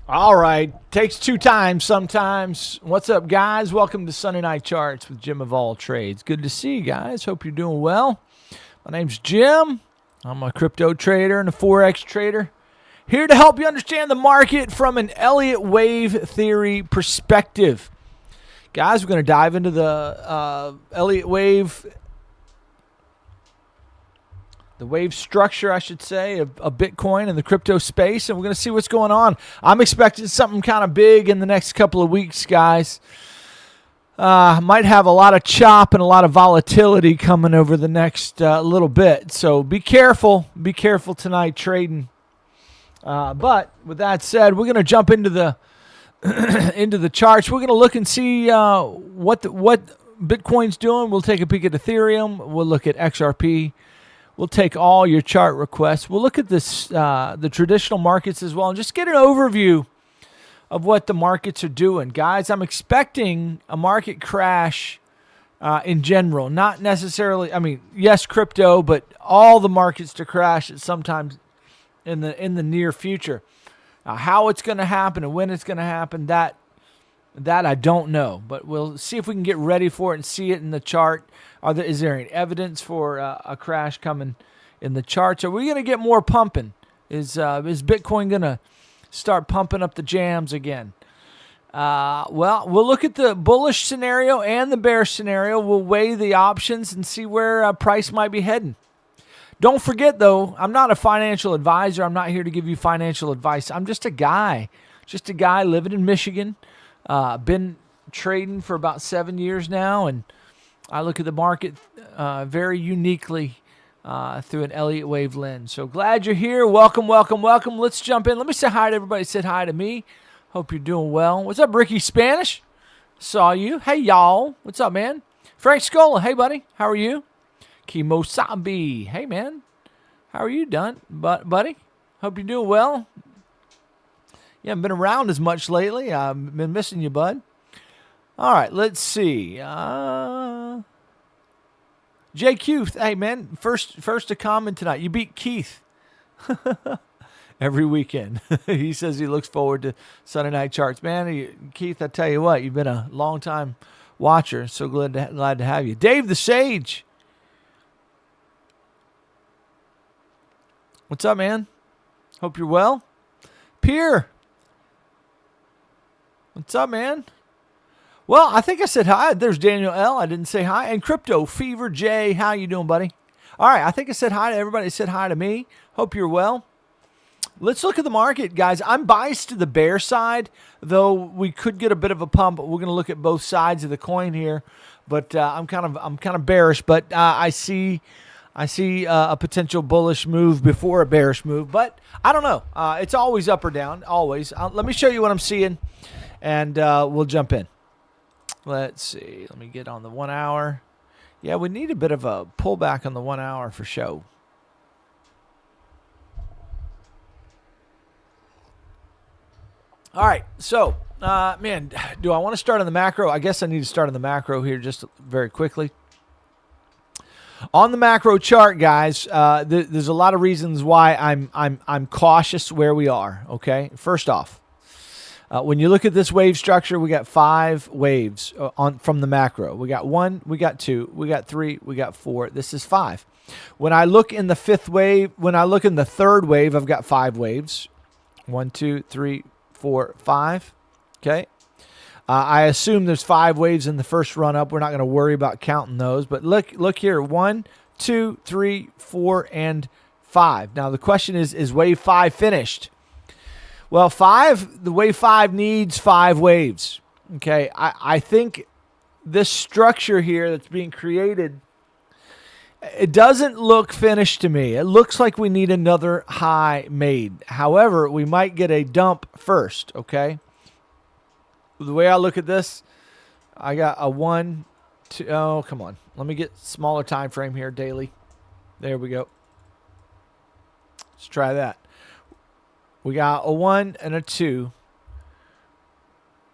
All right. Takes two times sometimes. What's up, guys? Welcome to Sunday Night Charts with Jim of All Trades. Good to see you guys. Hope you're doing well. My name's Jim. I'm a crypto trader and a Forex trader. Here to help you understand the market from an Elliott wave theory perspective. Guys, we're going to dive into the Elliott wave, the wave structure, I should say, of Bitcoin and the crypto space, and we're going to see what's going on. I'm expecting something kind of big in the next couple of weeks, guys. Might have a lot of chop and a lot of volatility coming over the next little bit, so be careful. Be careful tonight trading. But with that said, we're going to jump into the into the charts. We're going to look and see what Bitcoin's doing. We'll take a peek at Ethereum. We'll look at XRP. We'll take all your chart requests. We'll look at this, the traditional markets as well, and just get an overview of what the markets are doing. Guys, I'm expecting a market crash in general. Not necessarily, yes, crypto, but all the markets to crash at sometimes in the near future. How it's going to happen and when it's going to happen, that I don't know. But we'll see if we can get ready for it and see it in the chart. Is there any evidence for a crash coming in the charts? Are we going to get more pumping? Is Bitcoin going to start pumping up the jams again? Well, we'll look at the bullish scenario and the bearish scenario. We'll weigh the options and see where price might be heading. Don't forget, though, I'm not a financial advisor. I'm not here to give you financial advice. I'm just a guy living in Michigan. Been trading for about 7 years now, and I look at the market very uniquely through an Elliott wave lens. So glad you're here. Welcome, welcome, welcome. Let's jump in. Let me say hi to everybody. Said hi to me. Hope you're doing well. What's up, Ricky Spanish? Saw you. Hey, y'all. What's up, man? Frank Scola. Hey, buddy. How are you? Kimosabi. Hey, man. How are you done, buddy? Hope you're doing well. You haven't been around as much lately. I've been missing you, bud. All right, let's see. JQ, hey, man, first to comment tonight. You beat Keith every weekend. He says he looks forward to Sunday Night Charts. Man, Keith, I tell you what, you've been a long-time watcher. So glad to have you. Dave the Sage. What's up, man? Hope you're well. Pierre. What's up, man? Well, I think I said hi. There's Daniel L. I didn't say hi. And Crypto Fever J. How you doing, buddy? All right, I think I said hi to everybody. Said hi to me. Hope you're well. Let's look at the market, guys. I'm biased to the bear side, though we could get a bit of a pump. We're going to look at both sides of the coin here, but I'm kind of bearish. But I see a potential bullish move before a bearish move, but I don't know. It's always up or down, always. Let me show you what I'm seeing, and we'll jump in. Let's see. Let me get on the 1 hour. Yeah, we need a bit of a pullback on the 1 hour for show. All right, so, man, do I want to start on the macro? I guess I need to start on the macro here just very quickly. On the macro chart, guys, there's a lot of reasons why I'm cautious where we are. Okay, first off, when you look at this wave structure, we got 5 waves from the macro. We got 1, we got 2, we got 3, we got 4. This is 5. When I look in the 5th wave, when I look in the 3rd wave, I've got 5 waves. 1, 2, 3, 4, 5. Okay. I assume there's 5 waves in the first run up. We're not going to worry about counting those. But look here. 1, 2, 3, 4, and 5. Now the question is wave 5 finished? Well, the wave 5 needs 5 waves. Okay. I think this structure here that's being created, it doesn't look finished to me. It looks like we need another high made. However, we might get a dump first. Okay. The way I look at this, I got a 1, 2. Oh, come on. Let me get smaller time frame here, daily. There we go. Let's try that. We got a 1 and a 2.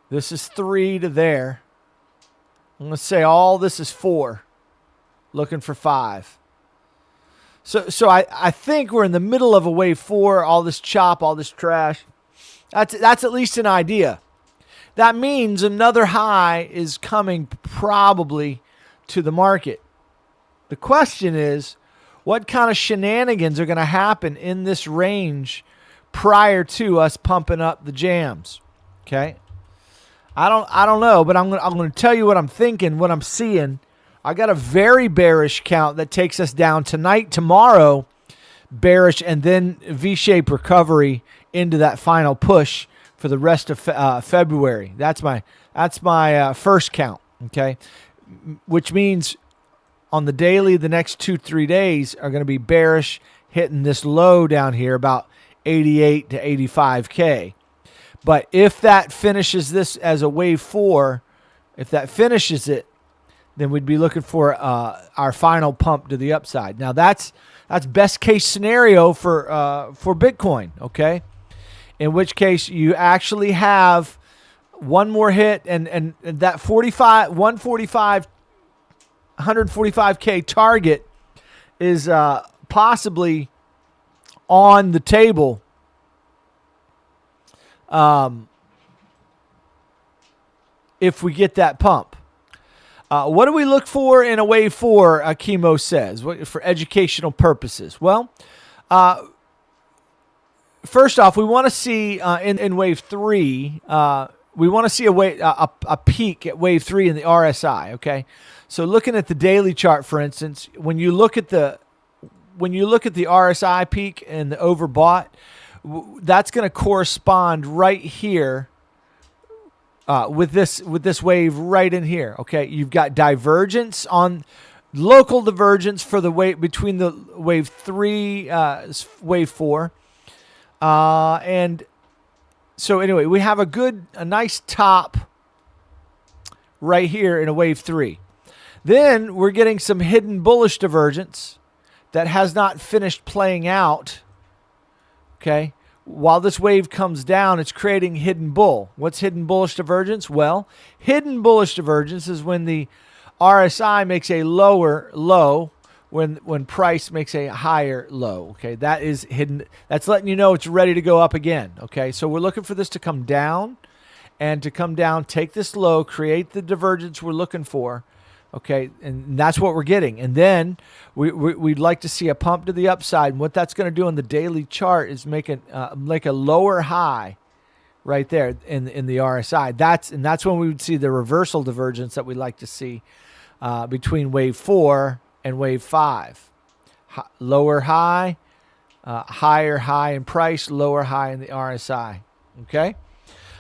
This is 3 to there. I'm going to say all this is 4. Looking for 5. So I think we're in the middle of a wave 4, all this chop, all this trash. That's at least an idea. That means another high is coming probably to the market. The question is, what kind of shenanigans are going to happen in this range prior to us pumping up the jams? Okay. I don't know, but I'm going to tell you what I'm thinking, what I'm seeing. I got a very bearish count that takes us down tonight, tomorrow, bearish, and then V-shaped recovery into that final push for the rest of February. That's my first count. Okay, which means on the daily, the next 2-3 days are going to be bearish, hitting this low down here about 88 to 85K. But if that finishes this as a wave 4, if that finishes it, then we'd be looking for our final pump to the upside. Now that's best case scenario for Bitcoin. Okay, in which case you actually have one more hit, and that 145K target is possibly on the table. If we get that pump. What do we look for in a wave 4, Chemo says, for educational purposes? Well, first off, we want to see in wave 3, we want to see a peak at wave 3 in the RSI, okay? So looking at the daily chart, for instance, when you look at the RSI peak and the overbought, that's going to correspond right here with this wave right in here. Okay, you've got divergence on local divergence for the wave between the wave 3, wave 4, and so anyway, we have a nice top right here in a wave 3. Then we're getting some hidden bullish divergence that has not finished playing out. Okay. While this wave comes down, it's creating hidden bull. What's hidden bullish divergence? Well, hidden bullish divergence is when the RSI makes a lower low when price makes a higher low. Okay, that is hidden. That's letting you know it's ready to go up again. Okay, so we're looking for this to come down, and to come down, take this low, create the divergence we're looking for. Okay, and that's what we're getting. And then we'd like to see a pump to the upside. And what that's going to do on the daily chart is make like a lower high right there in the RSI. That's when we would see the reversal divergence that we like to see between wave 4 and wave 5. Lower high, higher high in price, lower high in the RSI. Okay?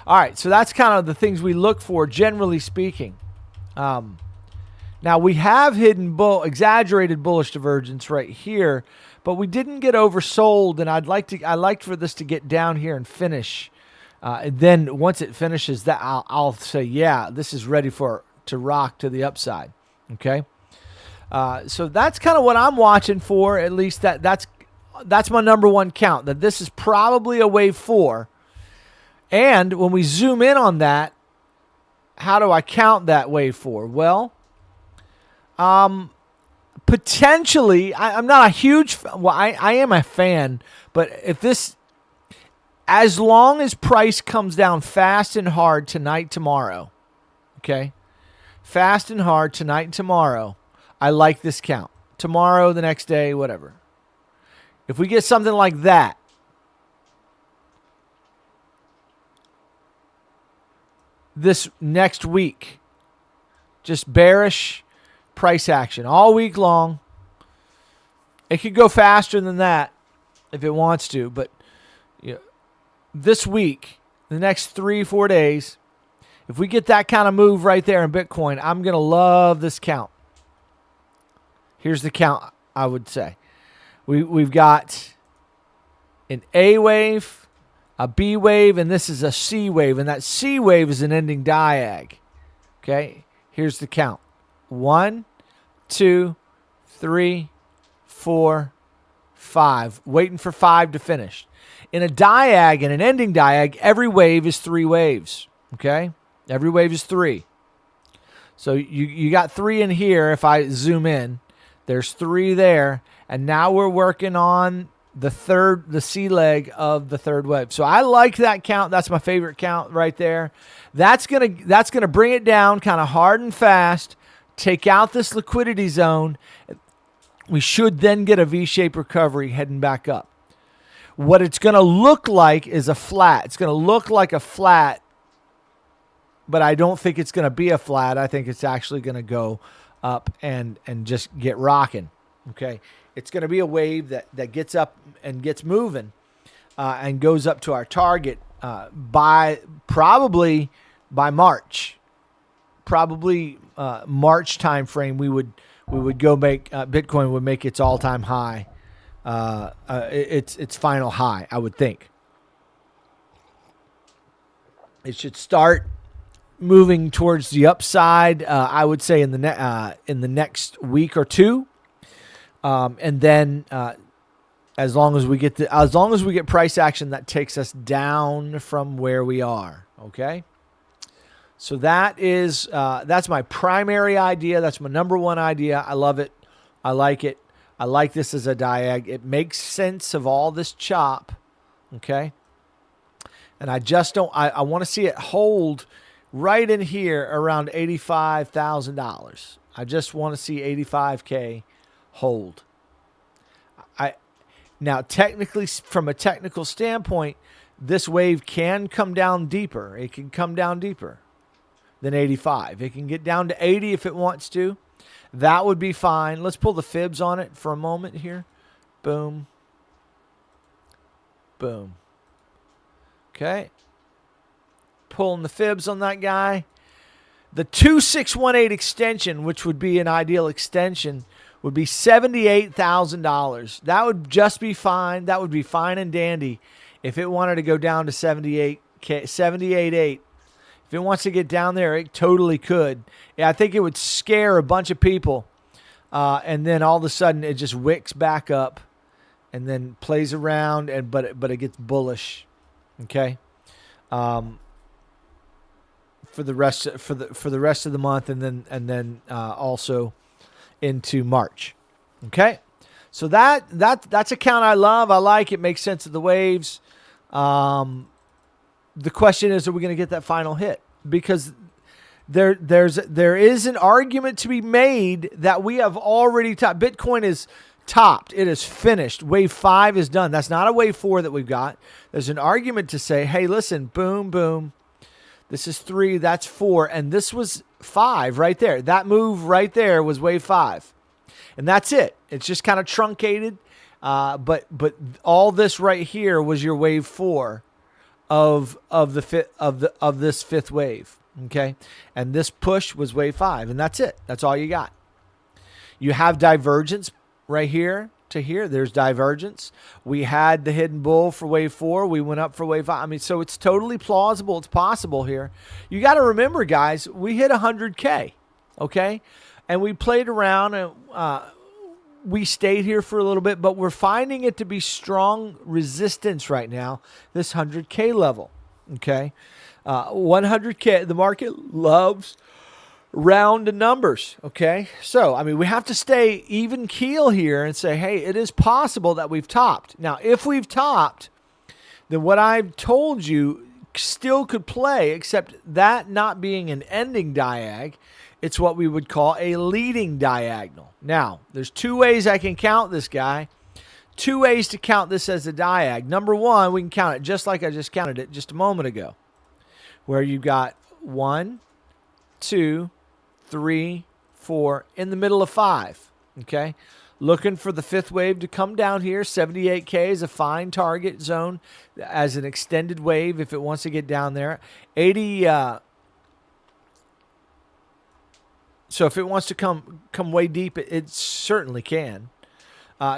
All right, so that's kind of the things we look for, generally speaking. Now we have hidden exaggerated bullish divergence right here, but we didn't get oversold, and I'd like for this to get down here and finish. And then once it finishes, that I'll say, yeah, this is ready to rock to the upside. Okay, so that's kind of what I'm watching for. At least that's my number one count. That this is probably a wave 4. And when we zoom in on that, how do I count that wave 4? Well, potentially, I'm not a huge, I am a fan, but if this, as long as price comes down fast and hard tonight, tomorrow, okay, fast and hard tonight and tomorrow, I like this count. Tomorrow, the next day, whatever. If we get something like that, this next week, just bearish price action all week long. It could go faster than that if it wants to, but this week, the next 3-4 days, if we get that kind of move right there in Bitcoin, I'm going to love this count. Here's the count, I would say. We've got an A wave, a B wave, and this is a C wave, and that C wave is an ending diag. Okay, here's the count. 1, 2, 3, 4, 5. Waiting for 5 to finish. In a diag, in an ending diag, every wave is 3 waves. Okay? Every wave is 3. So you got 3 in here. If I zoom in, there's 3 there. And now we're working on the C leg of the third wave. So I like that count. That's my favorite count right there. That's gonna bring it down kind of hard and fast. Take out this liquidity zone. We should then get a V-shaped recovery heading back up. What it's going to look like is a flat. It's going to look like a flat, but I don't think it's going to be a flat. I think it's actually going to go up and just get rocking. Okay, it's going to be a wave that gets up and gets moving and goes up to our target probably by March. Probably March time frame. We would go make Bitcoin would make its all-time high. Its final high, I would think. It should start moving towards the upside. I would say in the next week or two, and then as long as we get price action that takes us down from where we are. Okay. So that's my primary idea. That's my number one idea. I love it. I like it. I like this as a diag. It makes sense of all this chop. Okay. And I just don't, I want to see it hold right in here around $85,000. I just want to see 85K hold. Now, technically, from a technical standpoint, this wave can come down deeper. It can come down deeper than 85. It can get down to 80 if it wants to. That would be fine. Let's pull the fibs on it for a moment here. Boom. Boom. Okay. Pulling the fibs on that guy. The 2618 extension, which would be an ideal extension, would be $78,000. That would just be fine. That would be fine and dandy if it wanted to go down to 78.8. If it wants to get down there, it totally could. Yeah, I think it would scare a bunch of people. And then all of a sudden it just wicks back up and then plays around, but it gets bullish. Okay. For the rest of the month, and then also into March. Okay. So that's a count I love. I like it. Makes sense of the waves. The question is, are we going to get that final hit? Because there is an argument to be made that we have already topped. Bitcoin is topped. It is finished. Wave 5 is done. That's not a wave 4 that we've got. There's an argument to say, hey, listen, boom, boom. This is 3, that's 4, and this was 5 right there. That move right there was wave 5. And that's it. It's just kind of truncated. But all this right here was your wave 4 of this fifth wave. Okay. And this push was wave 5, and that's it. That's all you got. You have divergence right here to here. There's divergence. We had the hidden bull for wave 4. We went up for wave 5. I mean, so it's totally plausible. It's possible here. You got to remember, guys, we hit 100K. Okay. And we played around and, we stayed here for a little bit, but we're finding it to be strong resistance right now, this 100K level, okay? 100K, the market loves round numbers, okay? So, I mean, we have to stay even keel here and say, hey, it is possible that we've topped. Now, if we've topped, then what I've told you still could play, except that not being an ending diag, it's what we would call a leading diagonal. Now, there's 2 ways I can count this guy. 2 ways to count this as a diag. Number 1, we can count it just like I just counted it just a moment ago, where you've got 1, 2, 3, 4, in the middle of 5. Okay, looking for the fifth wave to come down here. 78K is a fine target zone as an extended wave if it wants to get down there. 80. So if it wants to come way deep, it certainly can.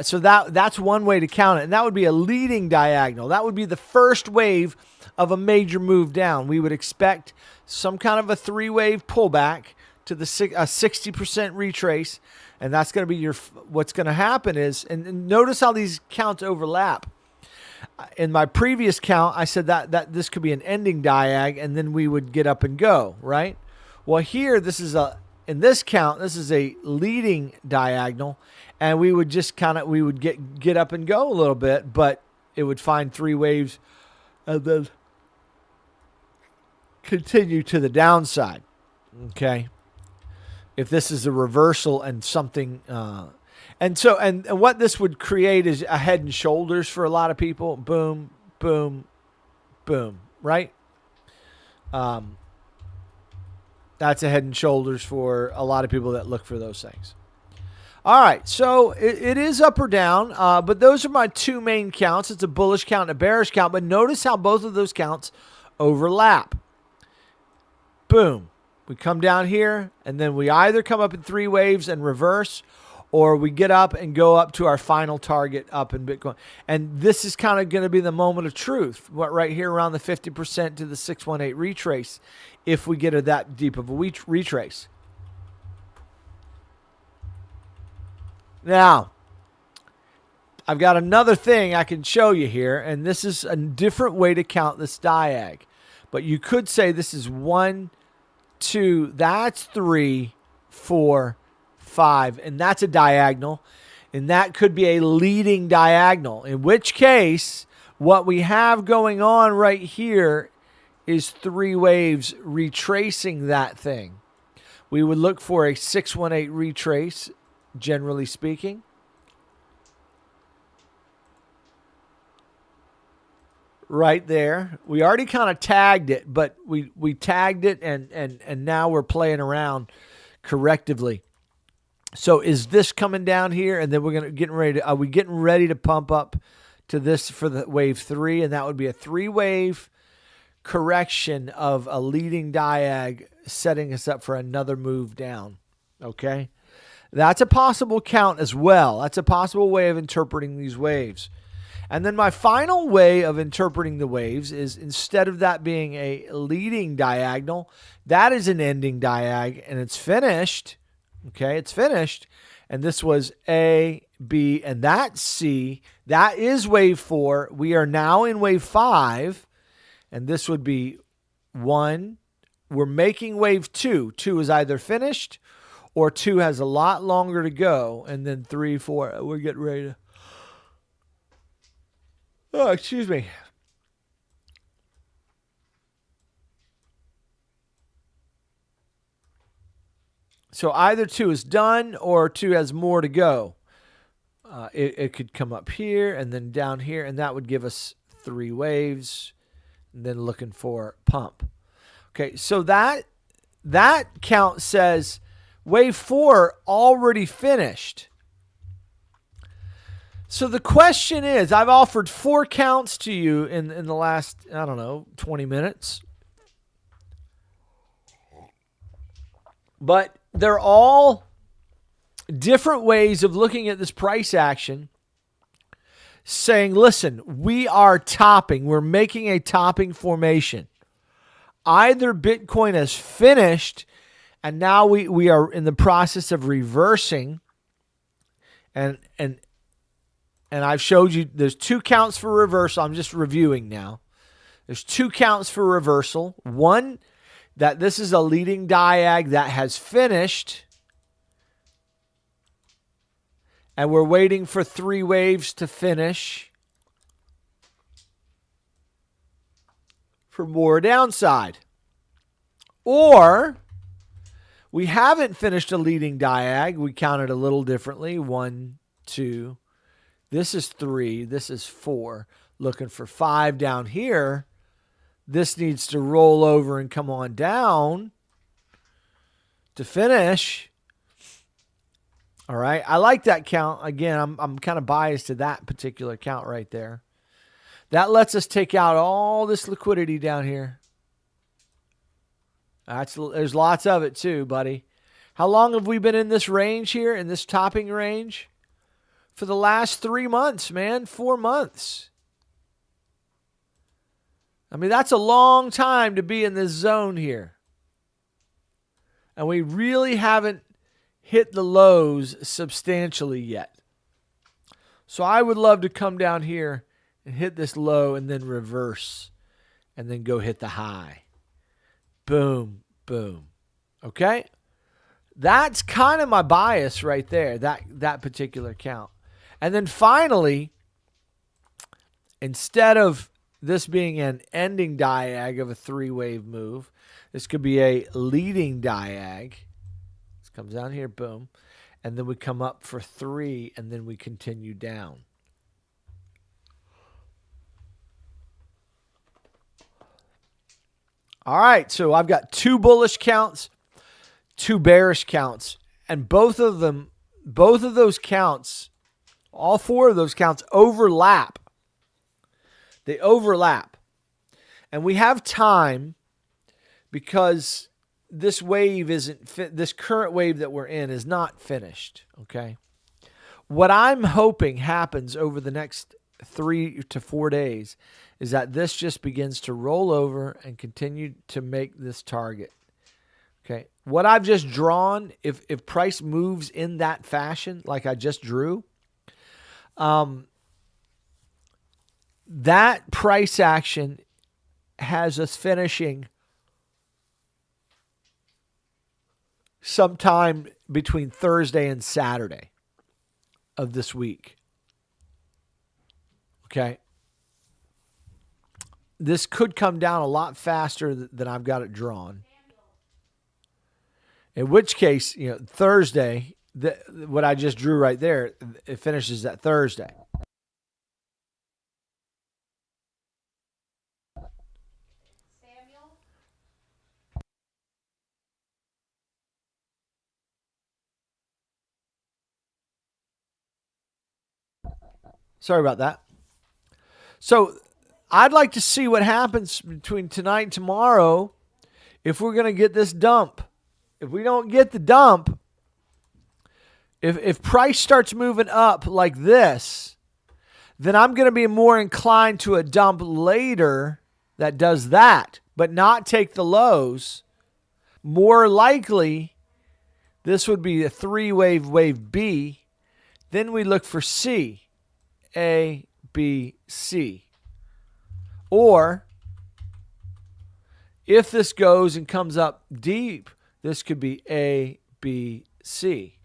So that's one way to count it, and that would be a leading diagonal. That would be the first wave of a major move down. We would expect some kind of a 3-wave pullback to the 60% retrace, and that's going to be what's going to happen is, and notice how these counts overlap. In my previous count, I said that this could be an ending diag, and then we would get up and go, right? Well, here this is a in this count, this is a leading diagonal, and we would just we would get up and go a little bit, but it would find 3 waves and then continue to the downside. Okay. If this is a reversal and something, and what this would create is a head and shoulders for a lot of people. Boom, boom, boom. Right. That's a head and shoulders for a lot of people that look for those things. All right, so it is up or down, but those are my 2 main counts. It's a bullish count and a bearish count, but notice how both of those counts overlap. Boom. We come down here, and then we either come up in 3 waves and reverse, or we get up and go up to our final target up in Bitcoin. And this is kind of going to be the moment of truth, right here around the 50% to the 618 retrace, if we get that deep of a retrace. Now, I've got another thing I can show you here, and this is a different way to count this diag. But you could say this is 1, 2, that's 3, 4, 5, and that's a diagonal, and that could be a leading diagonal, in which case what we have going on right here is 3 waves retracing that thing. We would look for a 618 retrace, generally speaking. Right there. We already kind of tagged it, but we tagged it and now we're playing around correctively. So is this coming down here, and then are we getting ready to pump up to this for the wave 3, and that would be a 3-wave correction of a leading diag, setting us up for another move down. Okay? That's a possible count as well. That's a possible way of interpreting these waves. And then my final way of interpreting the waves is, instead of that being a leading diagonal, that is an ending diag, and it's finished. Okay, it's finished. And this was A, B, and that's C. That is wave 4. We are now in wave 5. And this would be 1. We're making wave 2. 2 is either finished or 2 has a lot longer to go. And then 3, 4, we're getting ready to... Oh, excuse me. So either 2 is done or 2 has more to go. It could come up here and then down here, and that would give us 3 waves, and then looking for pump. Okay, so that count says wave 4 already finished. So the question is, I've offered 4 counts to you in the last, 20 minutes. But they're all different ways of looking at this price action, saying, listen, we are topping. We're making a topping formation. Either Bitcoin has finished, and now we are in the process of reversing, and I've showed you there's 2 counts for reversal. I'm just reviewing now. There's 2 counts for reversal. One, that this is a leading diag that has finished, and we're waiting for 3 waves to finish for more downside. Or we haven't finished a leading diag. We counted a little differently. 1, 2. This is 3. This is 4. Looking for 5 down here. This needs to roll over and come on down to finish. All right. I like that count. Again, I'm kind of biased to that particular count right there. That lets us take out all this liquidity down here. There's lots of it too, buddy. How long have we been in this range here, in this topping range? For the last 3 months, man. 4 months. I mean, that's a long time to be in this zone here. And we really haven't hit the lows substantially yet. So I would love to come down here and hit this low and then reverse and then go hit the high. Boom, boom. Okay? That's kind of my bias right there, that particular count. And then finally, instead of this being an ending diag of a three-wave move, this could be a leading diag. This comes down here, boom. And then we come up for 3, and then we continue down. All right, so I've got 2 bullish counts, 2 bearish counts, and both of those counts, all 4 of those counts overlap. They overlap. And we have time because this wave this current wave that we're in is not finished, okay? What I'm hoping happens over the next 3 to 4 days is that this just begins to roll over and continue to make this target. Okay. What I've just drawn, if price moves in that fashion, like I just drew, that price action has us finishing sometime between Thursday and Saturday of this week. Okay. This could come down a lot faster than I've got it drawn. In which case, Thursday, what I just drew right there, it finishes that Thursday. Samuel? Sorry about that. So I'd like to see what happens between tonight and tomorrow if we're going to get this dump. If we don't get the dump, if price starts moving up like this, then I'm going to be more inclined to a dump later that does that, but not take the lows. More likely, this would be a 3-wave, wave B. Then we look for C, A, B, C. Or if this goes and comes up deep, this could be A, B, C,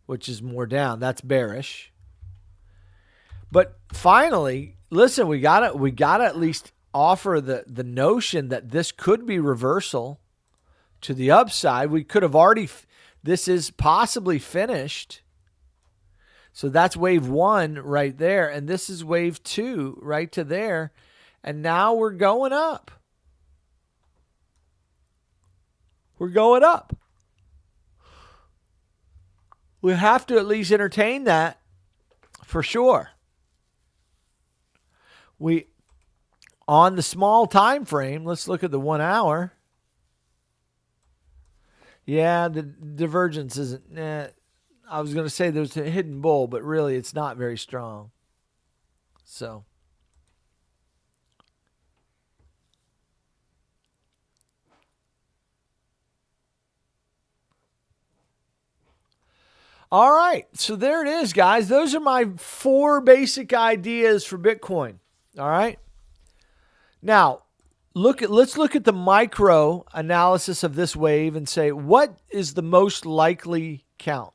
which is more down. That's bearish. But finally, listen, we got to at least offer the notion that this could be reversal to the upside. We could have already, this is possibly finished. So that's wave 1 right there. And this is wave 2 right to there. And now we're going up. We're going up. We have to at least entertain that for sure. On the small time frame, let's look at the 1 hour. Yeah, the divergence isn't, I was going to say there's a hidden bull, but really it's not very strong. So. All right. So there it is, guys. Those are my 4 basic ideas for Bitcoin. All right. Now, let's look at the micro analysis of this wave and say, what is the most likely count?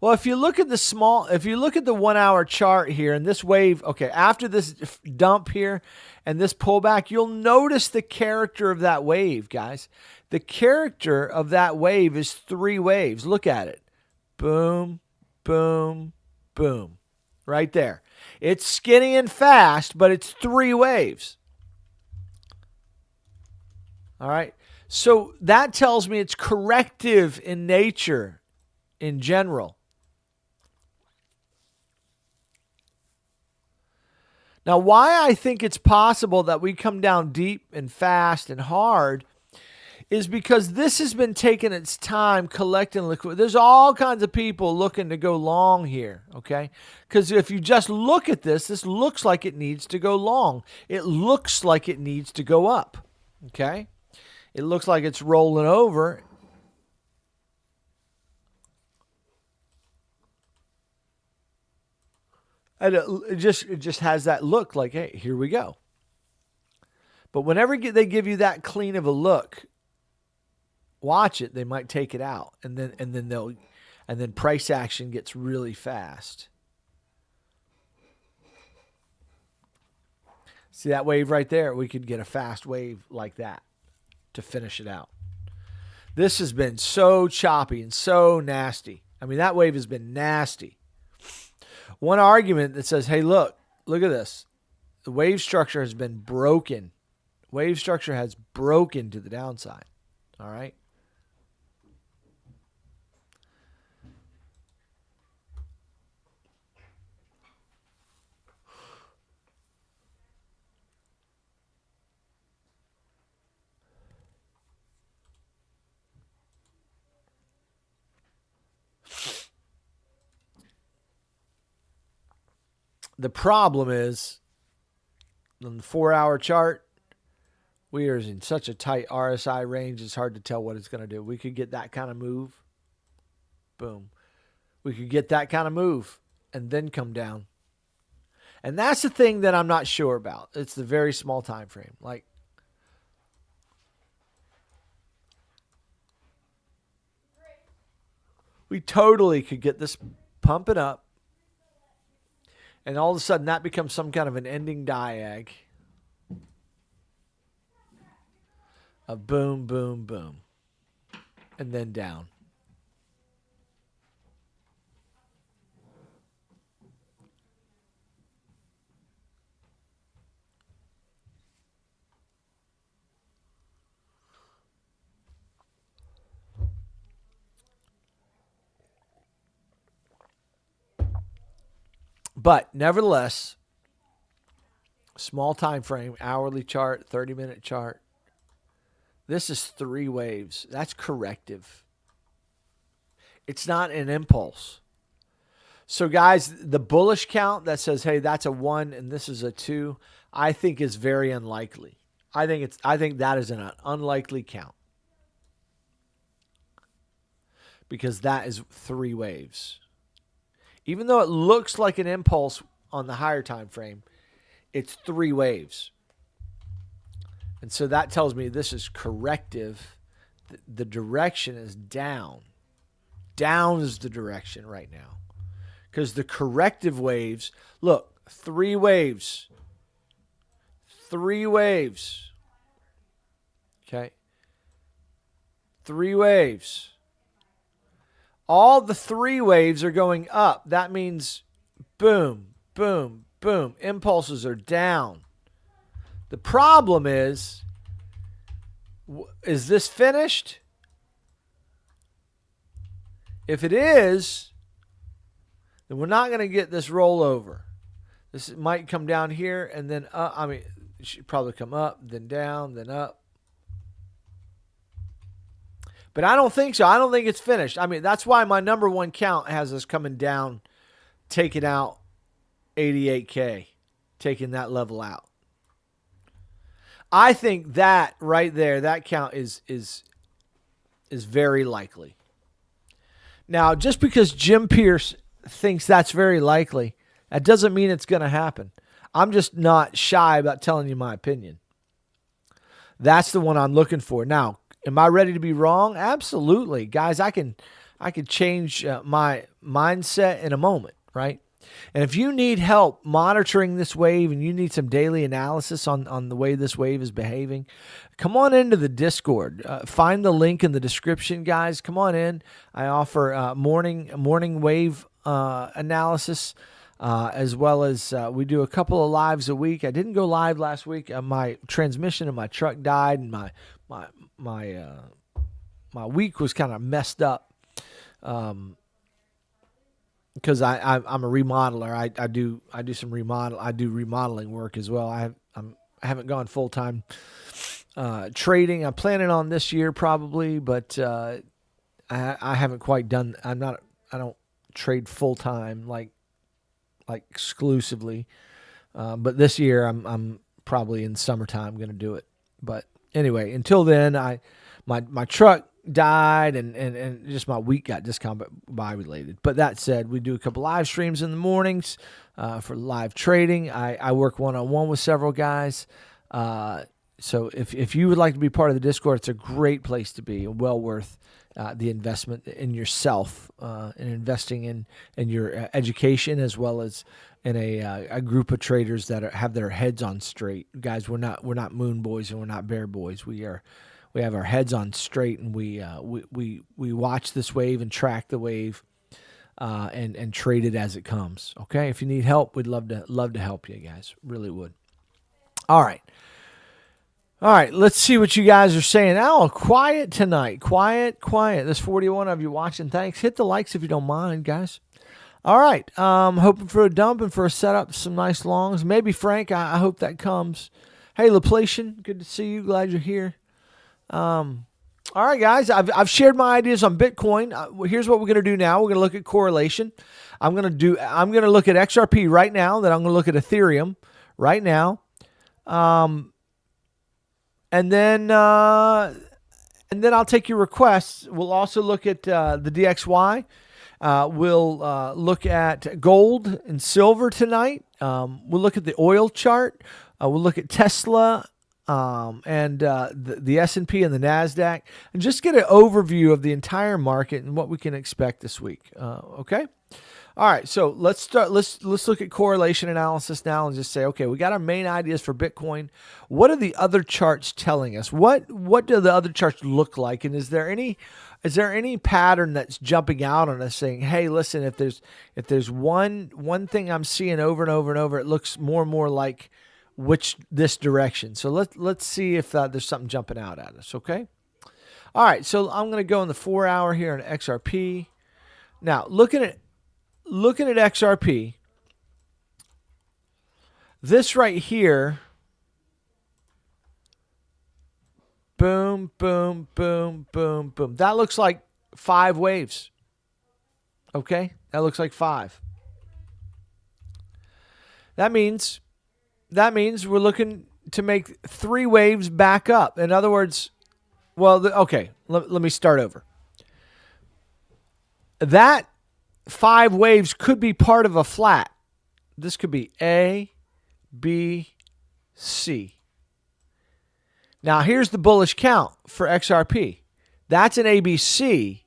Well, if you look at the 1 hour chart here and this wave, okay, after this dump here and this pullback, you'll notice the character of that wave, guys. The character of that wave is 3 waves. Look at it. Boom, boom, boom. Right there. It's skinny and fast, but it's 3 waves. All right. So that tells me it's corrective in nature in general. Now, why I think it's possible that we come down deep and fast and hard is because this has been taking its time collecting liquid. There's all kinds of people looking to go long here, okay? Because if you just look at this looks like it needs to go long. It looks like it needs to go up, okay? It looks like it's rolling over. And it just has that look like, hey, here we go. But whenever they give you that clean of a look, watch it, they might take it out, and then price action gets really fast. See that wave right there? We could get a fast wave like that to finish it out. This has been so choppy and so nasty. I mean, that wave has been nasty. One argument that says, hey, look at this. The wave structure has been broken. Wave structure has broken to the downside. All right. The problem is, on the 4-hour chart, we are in such a tight RSI range, it's hard to tell what it's going to do. We could get that kind of move. Boom. We could get that kind of move and then come down. And that's the thing that I'm not sure about. It's the very small time frame. Like, we totally could get this pumping up, and all of a sudden that becomes some kind of an ending diag of boom, boom, boom, and then down. But nevertheless, small time frame, hourly chart, 30-minute chart. This is 3 waves. That's corrective. It's not an impulse. So guys, the bullish count that says, hey, that's a 1 and this is a 2, I think is very unlikely. I think that is an unlikely count. Because that is 3 waves. Even though it looks like an impulse on the higher time frame, it's 3 waves. And so that tells me this is corrective. The direction is down. Down is the direction right now. Because the corrective waves, look, 3 waves. 3 waves. Okay. 3 waves. All the 3 waves are going up. That means boom, boom, boom. Impulses are down. The problem is this finished? If it is, then we're not going to get this rollover. This might come down here and then up. I mean, it should probably come up, then down, then up. But I don't think so. I don't think it's finished. I mean, that's why my number 1 count has us coming down, taking out 88K, taking that level out. I think that right there, that count is very likely. Now, just because Jim Pierce thinks that's very likely, that doesn't mean it's going to happen. I'm just not shy about telling you my opinion. That's the one I'm looking for. Now, am I ready to be wrong? Absolutely. Guys, I could change my mindset in a moment, right? And if you need help monitoring this wave and you need some daily analysis on the way this wave is behaving, come on into the Discord. Find the link in the description, guys. Come on in. I offer morning wave analysis, as well as we do a couple of lives a week. I didn't go live last week. My transmission in my truck died, and my week was kind of messed up. Because I'm a remodeler. I do some remodeling work as well. I haven't gone full time trading. I'm planning on this year probably, but I haven't quite done. I don't trade full time like exclusively. But this year I'm probably in summertime going to do it. But anyway, until then, my truck died and just my week got discombobulated. But that said, we do a couple live streams in the mornings for live trading. I work one-on-one with several guys. So if you would like to be part of the Discord, it's a great place to be, well worth the investment in yourself and investing in your education, as well as in a group of traders that have their heads on straight. Guys, we're not moon boys and we're not bear boys. We have our heads on straight, and we watch this wave and track the wave and trade it as it comes. Okay, if you need help, we'd love to help you guys. Really would. All right. All right, let's see what you guys are saying. Oh, quiet tonight. Quiet. There's 41 of you watching. Thanks. Hit the likes if you don't mind, guys. All right. Hoping for a dump and for a setup, some nice longs. Maybe Frank. I hope that comes. Hey, Laplation, good to see you. Glad you're here. All right, guys. I've shared my ideas on Bitcoin. Here's what we're going to do now. We're going to look at correlation. I'm going to look at XRP right now. Then I'm going to look at Ethereum right now. And then I'll take your requests. We'll also look at the DXY. We'll look at gold and silver tonight. We'll look at the oil chart. We'll look at Tesla and the S&P and the NASDAQ, and just get an overview of the entire market and what we can expect this week. Okay? All right, so let's start. Let's look at correlation analysis now and just say, okay, we got our main ideas for Bitcoin. What are the other charts telling us? What do the other charts look like? And is there any pattern that's jumping out on us saying, hey, listen, if there's one thing I'm seeing over and over and over, it looks more and more like this direction. So let's see if there's something jumping out at us. Okay. All right, so I'm going to go in the 4 hour here on XRP. Now looking at XRP, this right here, boom, boom, boom, boom, boom. That looks like 5 waves. Okay? That looks like 5. That means we're looking to make 3 waves back up. In other words, okay, let me start over. That 5 waves could be part of a flat. This could be A, B, C. Now, here's the bullish count for XRP. That's an ABC.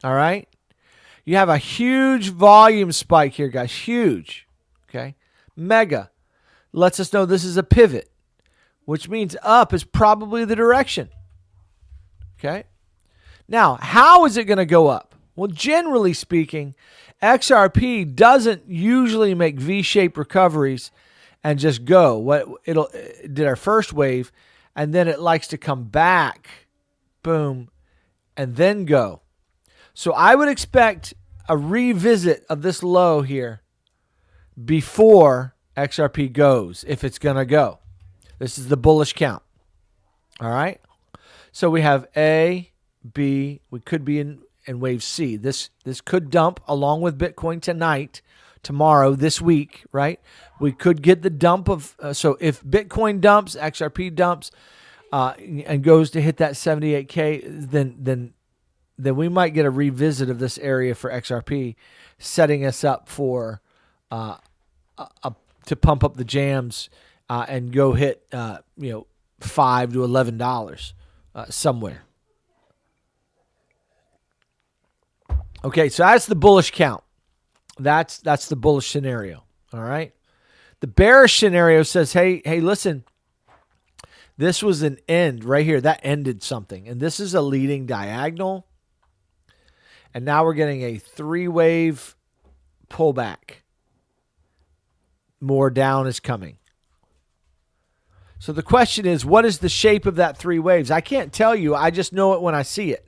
All right? You have a huge volume spike here, guys. Huge. Okay? Mega. Lets us know this is a pivot, which means up is probably the direction. Okay? Now, how is it going to go up? Well, generally speaking, XRP doesn't usually make V-shaped recoveries and just go. It did our first wave, and then it likes to come back, boom, and then go. So I would expect a revisit of this low here before XRP goes, if it's going to go. This is the bullish count. All right? So we have A, B. We could be in wave C. This could dump along with Bitcoin tonight, tomorrow, this week, right? We could get the dump of, so if Bitcoin dumps, XRP dumps, and goes to hit that 78K, then we might get a revisit of this area for XRP, setting us up for to pump up the jams and go hit $5 to $11 somewhere. Okay, so that's the bullish count. That's the bullish scenario. All right. The bearish scenario says, hey, listen, this was an end right here. That ended something. And this is a leading diagonal. And now we're getting a 3-wave pullback. More down is coming. So the question is, what is the shape of that 3 waves? I can't tell you. I just know it when I see it.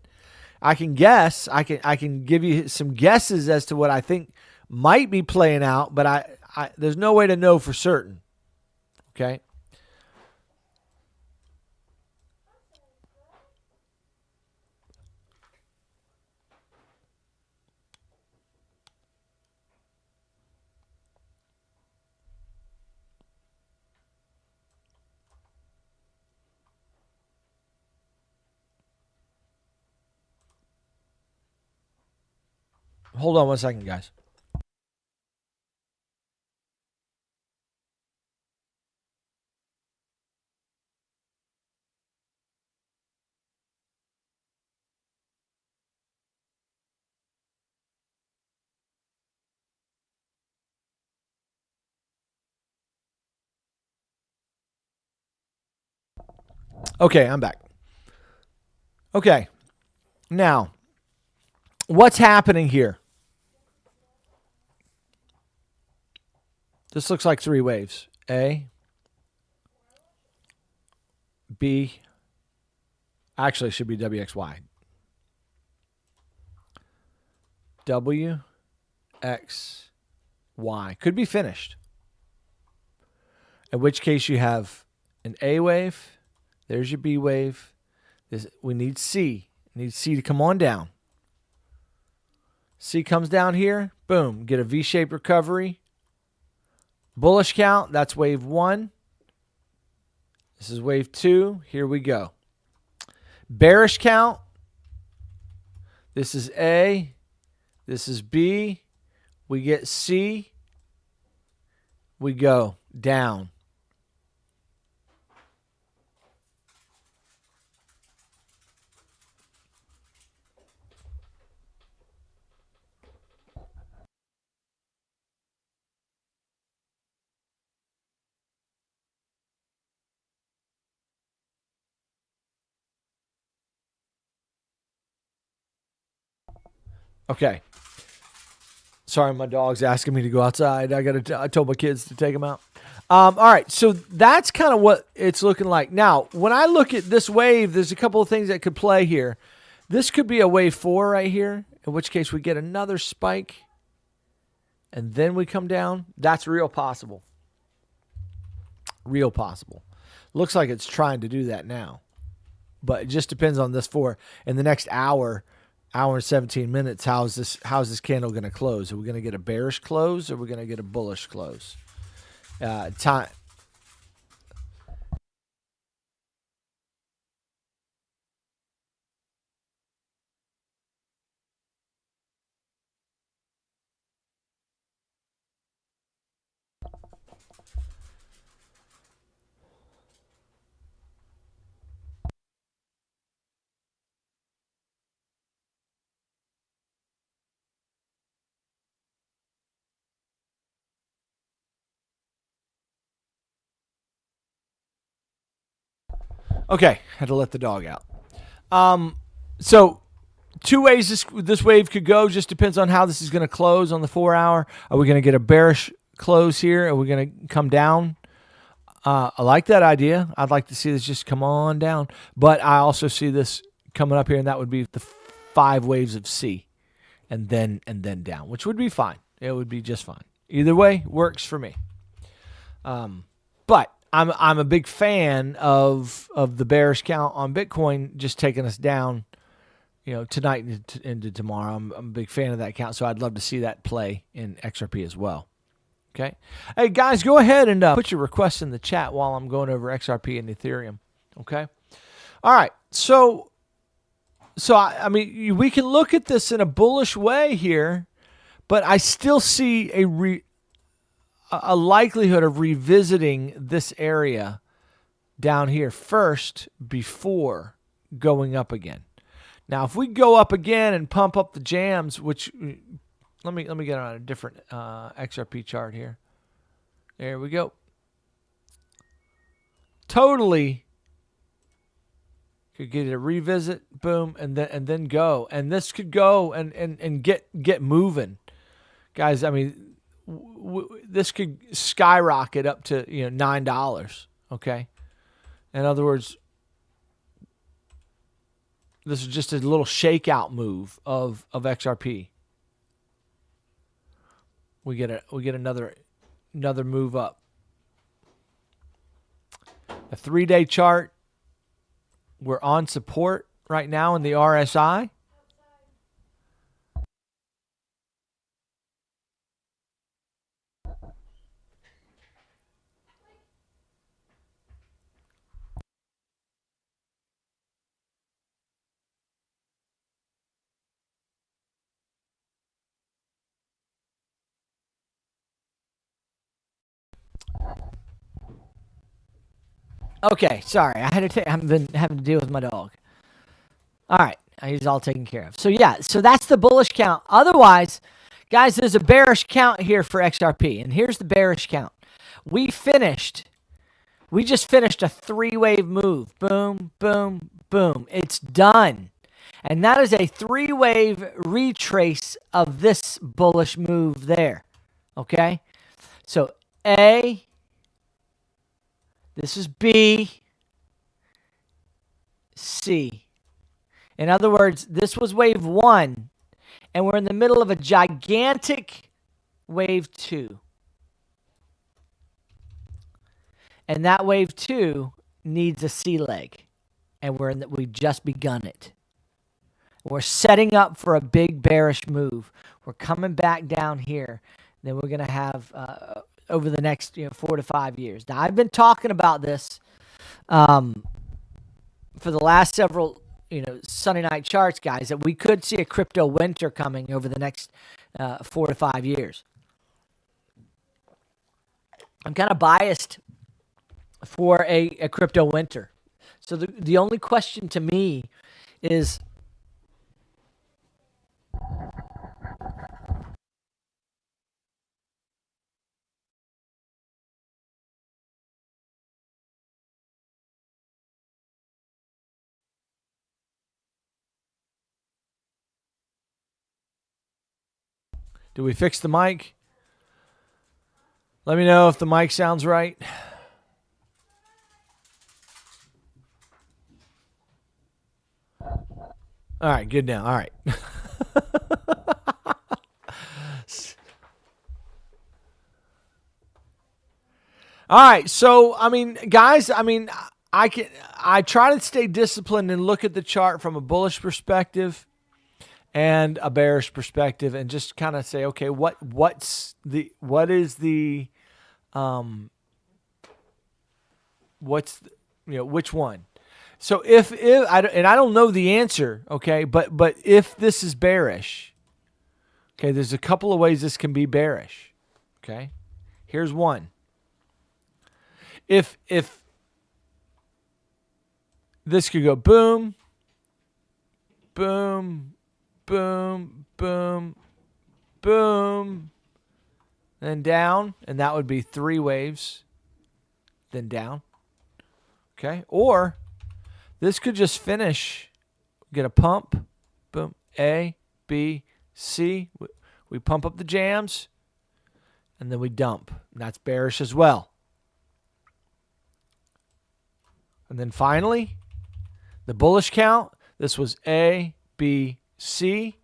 I can guess. I can give you some guesses as to what I think might be playing out, but I there's no way to know for certain. Okay? Hold on one second, guys. Okay, I'm back. Okay. Now, what's happening here? This looks like three waves. A, B, actually it should be WXY. W, X, Y. Could be finished. In which case you have an A wave. There's your B wave. We need C. We need C to come on down. C comes down here. Boom. Get a V-shaped recovery. Bullish count. That's wave 1. This is wave 2. Here we go. Bearish count. This is A. This is B. We get C. We go down. Okay. Sorry, my dog's asking me to go outside. I told my kids to take them out. All right, so that's kind of what it's looking like. Now, when I look at this wave, there's a couple of things that could play here. This could be a wave 4 right here, in which case we get another spike, and then we come down. That's real possible. Real possible. Looks like it's trying to do that now, but it just depends on this 4. In the next hour and 17 minutes, how's this candle going to close? Are we going to get a bearish close, or are we going to get a bullish close? Time. Okay, had to let the dog out. So two ways this wave could go. Just depends on how this is going to close on the 4 hour. Are we going to get a bearish close here? Are we going to come down? I like that idea. I'd like to see this just come on down. But I also see this coming up here, and that would be the 5 waves of C, and then down, which would be fine. It would be just fine. Either way works for me. But I'm a big fan of the bearish count on Bitcoin just taking us down, tonight into tomorrow. I'm a big fan of that count, so I'd love to see that play in XRP as well. Okay. Hey, guys, go ahead and put your requests in the chat while I'm going over XRP and Ethereum. Okay. All right. So I mean, we can look at this in a bullish way here, but I still see a likelihood of revisiting this area down here first before going up again. Now, if we go up again and pump up the jams, which let me get on a different XRP chart here. There we go. Totally could get a revisit, boom, and then go. And this could go and get moving, guys. I mean, this could skyrocket up to $9. Okay, in other words, this is just a little shakeout move of XRP. We get another move up. A 3-day chart. We're on support right now in the RSI. Okay, sorry. I've been having to deal with my dog. All right, he's all taken care of. So yeah, so that's the bullish count. Otherwise, guys, there's a bearish count here for XRP, and here's the bearish count. We finished We just finished a 3-wave move. Boom, boom, boom. It's done. And that is a 3-wave retrace of this bullish move there. Okay? So A, this is B, C. In other words, this was wave 1, and we're in the middle of a gigantic wave 2. And that wave 2 needs a C leg, and we've just begun it. We're setting up for a big bearish move. We're coming back down here. Then we're going to have over the next 4 to 5 years. Now, I've been talking about this for the last several Sunday night charts, guys, that we could see a crypto winter coming over the next 4 to 5 years. I'm kind of biased for a crypto winter. So the only question to me is, Do we fix the mic? Let me know if the mic sounds right. All right, good now. All right. All right, so guys, I try to stay disciplined and look at the chart from a bullish perspective and a bearish perspective, and just kind of say, okay, what's which one? So if I don't know the answer, okay, but if this is bearish, okay, there's a couple of ways this can be bearish, okay. Here's one. If this could go boom, boom, boom, boom, boom, then down, and that would be 3 waves, then down, okay, or this could just finish, get a pump, boom, A, B, C. We pump up the jams, and then we dump. And that's bearish as well. And then finally, the bullish count. This was A, B, C.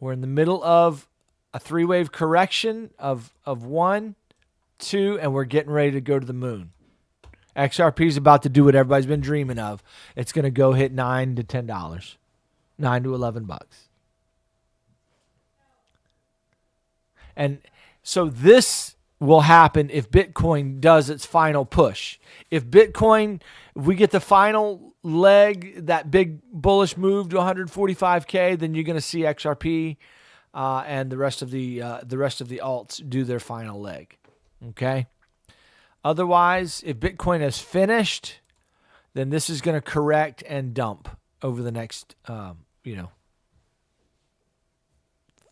We're in the middle of a 3-wave correction of 1, 2, and we're getting ready to go to the moon. XRP is about to do what everybody's been dreaming of. It's going to go hit $9 to $10, $9 to $11. And so this will happen if Bitcoin does its final push. If we get the final leg, that big bullish move to 145K, then you're going to see XRP and the rest of the alts do their final leg. Okay. Otherwise, if Bitcoin has finished, then this is going to correct and dump over the next,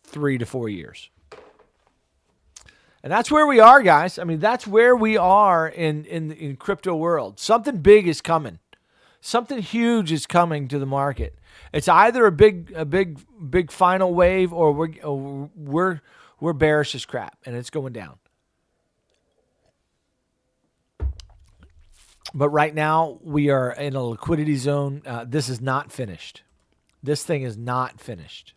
3 to 4 years. And that's where we are, guys. That's where we are in crypto world. Something big is coming. Something huge is coming to the market. It's either a big final wave, or we're bearish as crap, and it's going down. But right now, we are in a liquidity zone. This is not finished. This thing is not finished.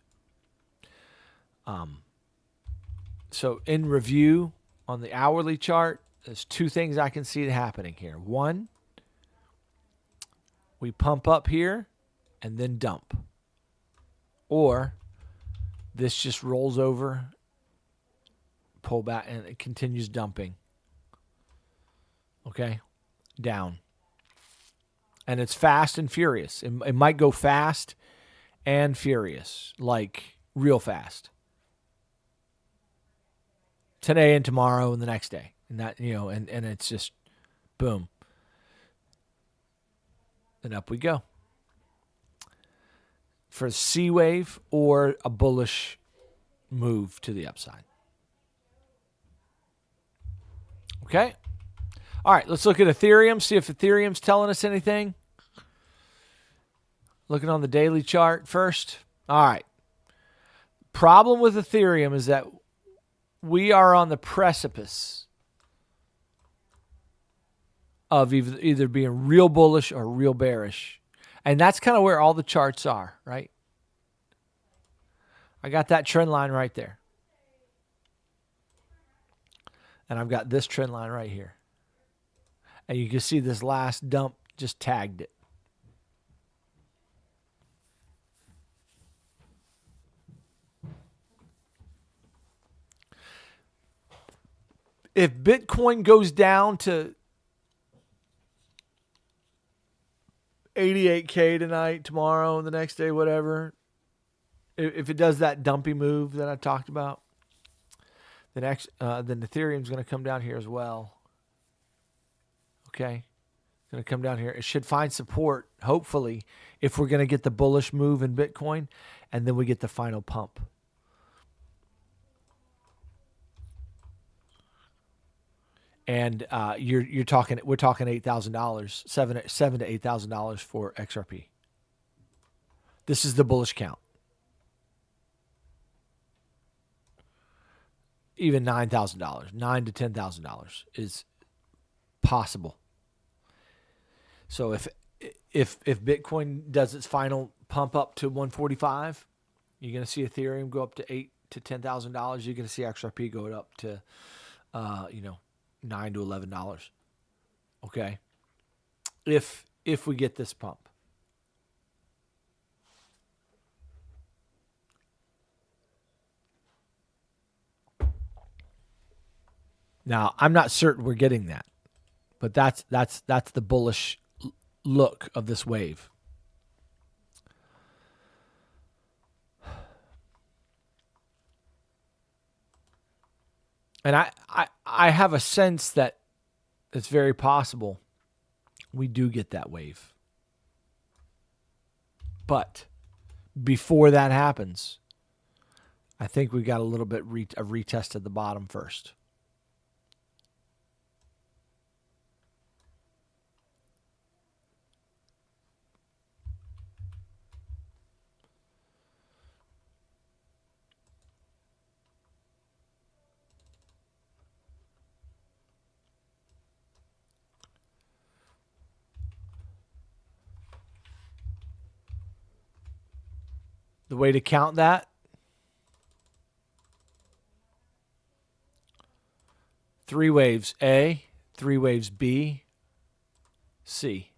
So in review on the hourly chart, there's 2 things I can see happening here. One, we pump up here and then dump. Or this just rolls over, pull back, and it continues dumping. Okay? Down. And it's fast and furious. It might go fast and furious, like real fast. Today and tomorrow and the next day. And that, and it's just boom. And up we go. For a C wave or a bullish move to the upside. Okay. All right, let's look at Ethereum, see if Ethereum's telling us anything. Looking on the daily chart first. All right. Problem with Ethereum is that we are on the precipice of either being real bullish or real bearish. And that's kind of where all the charts are, right? I got that trend line right there. And I've got this trend line right here. And you can see this last dump just tagged it. If Bitcoin goes down to 88K tonight, tomorrow, the next day, whatever, if it does that dumpy move that I talked about, then Ethereum's going to come down here as well. Okay? It's going to come down here. It should find support, hopefully, if we're going to get the bullish move in Bitcoin, and then we get the final pump. And we're talking $8,000, $7,000 to $8,000 for XRP. This is the bullish count. Even $9,000, $9,000 to $10,000 is possible. So if Bitcoin does its final pump up to 145, you're going to see Ethereum go up to $8,000 to $10,000. You're going to see XRP go up to $9 to $11. Okay, if we get this pump. Now, I'm not certain we're getting that, but that's the bullish look of this wave. And I have a sense that it's very possible we do get that wave. But before that happens, I think we got a little bit of retest at the bottom first. The way to count that, three waves A, three waves B, C.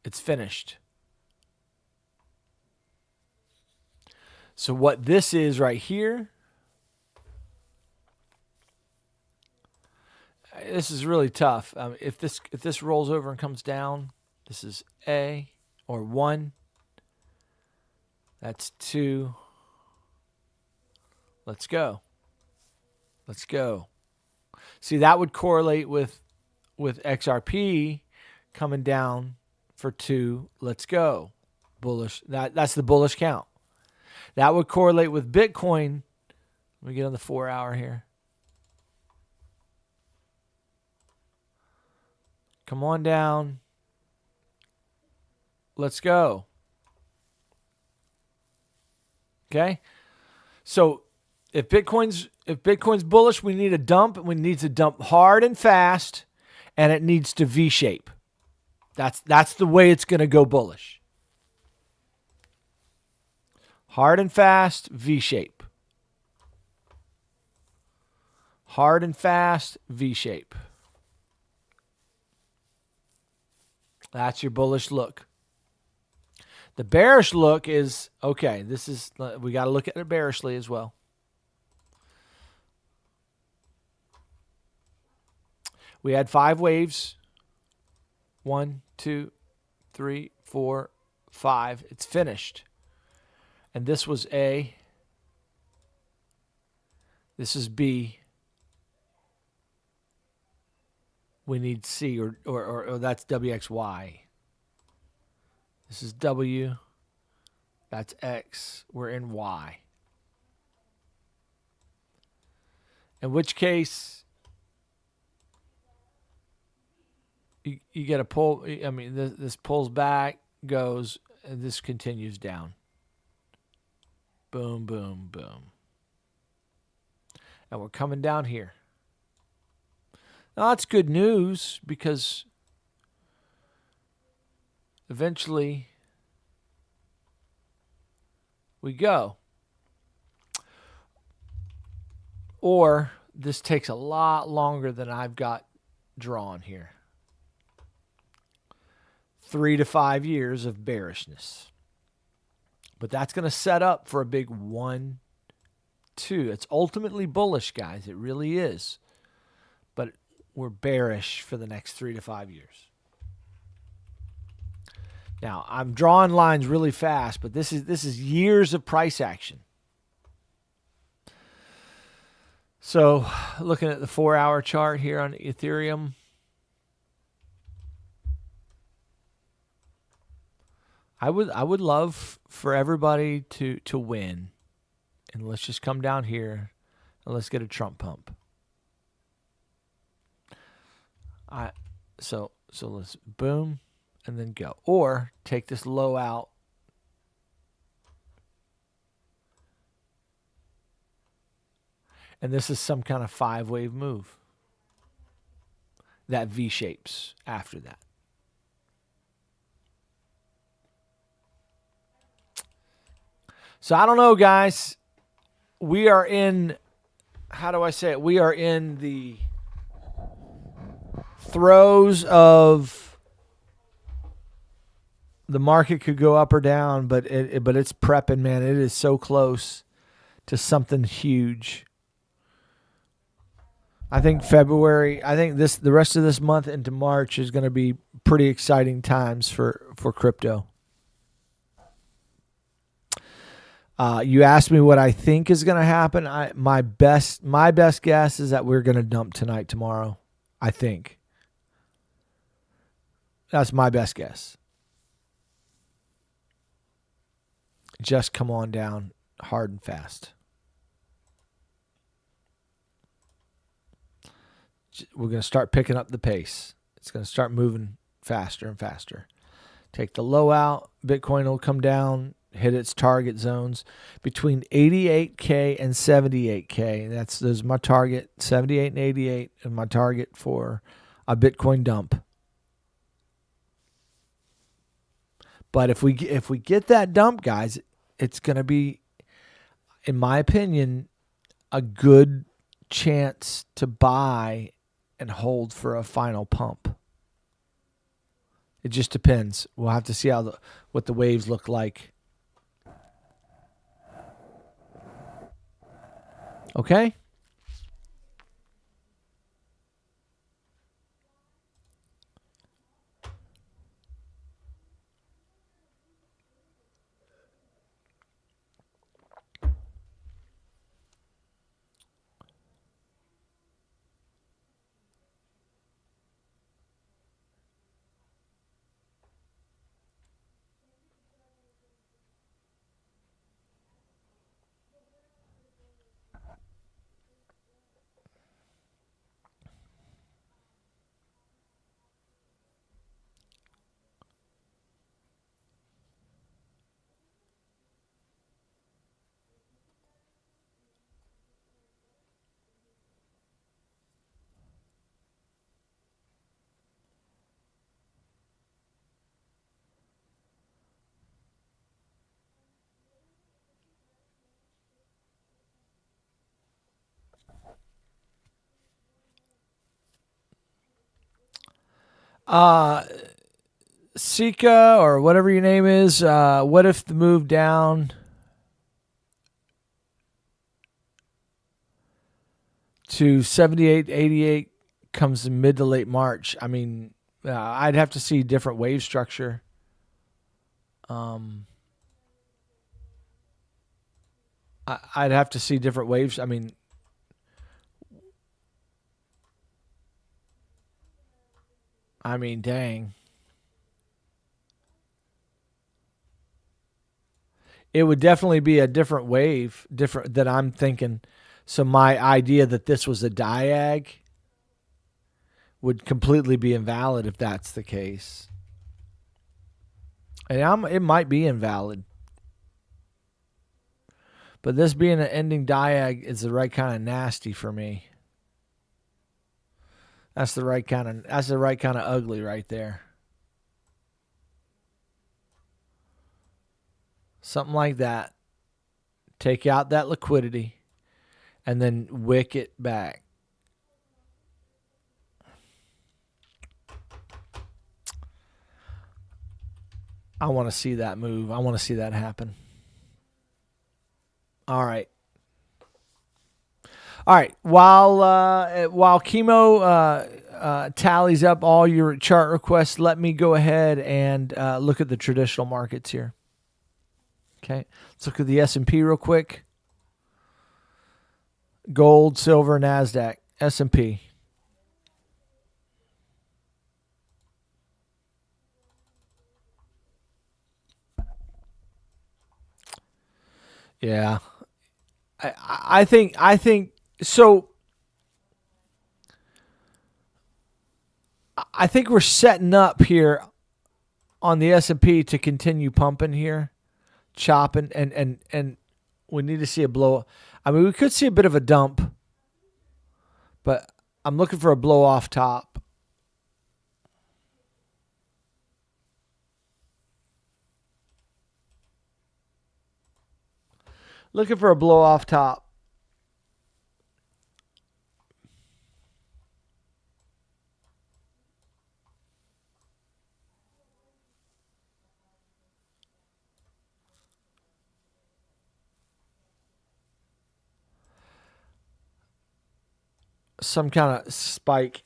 It's finished. So what this is right here, this is really tough. If this rolls over and comes down, this is A or 1. That's 2. Let's go. Let's go. See, that would correlate with XRP coming down for 2. Let's go. Bullish. That's the bullish count. That would correlate with Bitcoin. Let me get on the 4 hour here. Come on down. Let's go. Okay? So if Bitcoin's bullish, we need a dump. We need to dump hard and fast, and it needs to V-shape. That's the way it's going to go bullish. Hard and fast, V-shape. Hard and fast, V-shape. That's your bullish look. The bearish look is, okay, we got to look at it bearishly as well. We had 5 waves. 1, 2, 3, 4, 5. It's finished. And this was A. This is B. We need C, or that's WXY. This is W. That's X. We're in Y. In which case, you get a pull. I mean, this pulls back, goes, and this continues down. Boom, boom, boom. And we're coming down here. Now, that's good news because eventually we go. Or this takes a lot longer than I've got drawn here. 3 to 5 years of bearishness. But that's going to set up for a big 1, 2. It's ultimately bullish, guys. It really is. But we're bearish for the next 3 to 5 years. Now, I'm drawing lines really fast, but this is years of price action. So, looking at the 4-hour chart here on Ethereum, I would love for everybody to win. And let's just come down here and let's get a Trump pump. So let's boom and then go. Or take this low out. And this is some kind of 5-wave move. That V-shapes after that. So I don't know, guys. We are in, how do I say it? We are in the throes of the market could go up or down, but it's prepping, man. It is so close to something huge. I think February, the rest of this month into March is going to be pretty exciting times for crypto. You asked me what I think is going to happen. My best guess is that we're going to dump tonight, tomorrow. I think. That's my best guess. Just come on down hard and fast. We're going to start picking up the pace. It's going to start moving faster and faster. Take the low out. Bitcoin will come down, hit its target zones between 88K and 78K. There's my target, 78 and 88, and my target for a Bitcoin dump. But if we get that dump, guys, it's going to be, in my opinion, a good chance to buy and hold for a final pump. It just depends. We'll have to see what the waves look like. Okay? Sika or whatever your name is, what if the move down to 78, 88 comes in mid to late March? I mean, I'd have to see different wave structure. I'd have to see different waves. I mean, dang. It would definitely be a different wave, different that I'm thinking. So my idea that this was a diag would completely be invalid if that's the case. And it might be invalid. But this being an ending diag is the right kind of nasty for me. That's the right kind of ugly right there. Something like that. Take out that liquidity and then wick it back. I want to see that move. I want to see that happen. All right. While Chemo tallies up all your chart requests, let me go ahead and look at the traditional markets here. Okay, let's look at the S&P real quick. Gold, silver, NASDAQ, S&P. Yeah, I think so. I think we're setting up here on the S&P to continue pumping here, chopping, and we need to see a blow. I mean, we could see a bit of a dump, but I'm looking for a blow off top. Looking for a blow off top. Some kind of spike.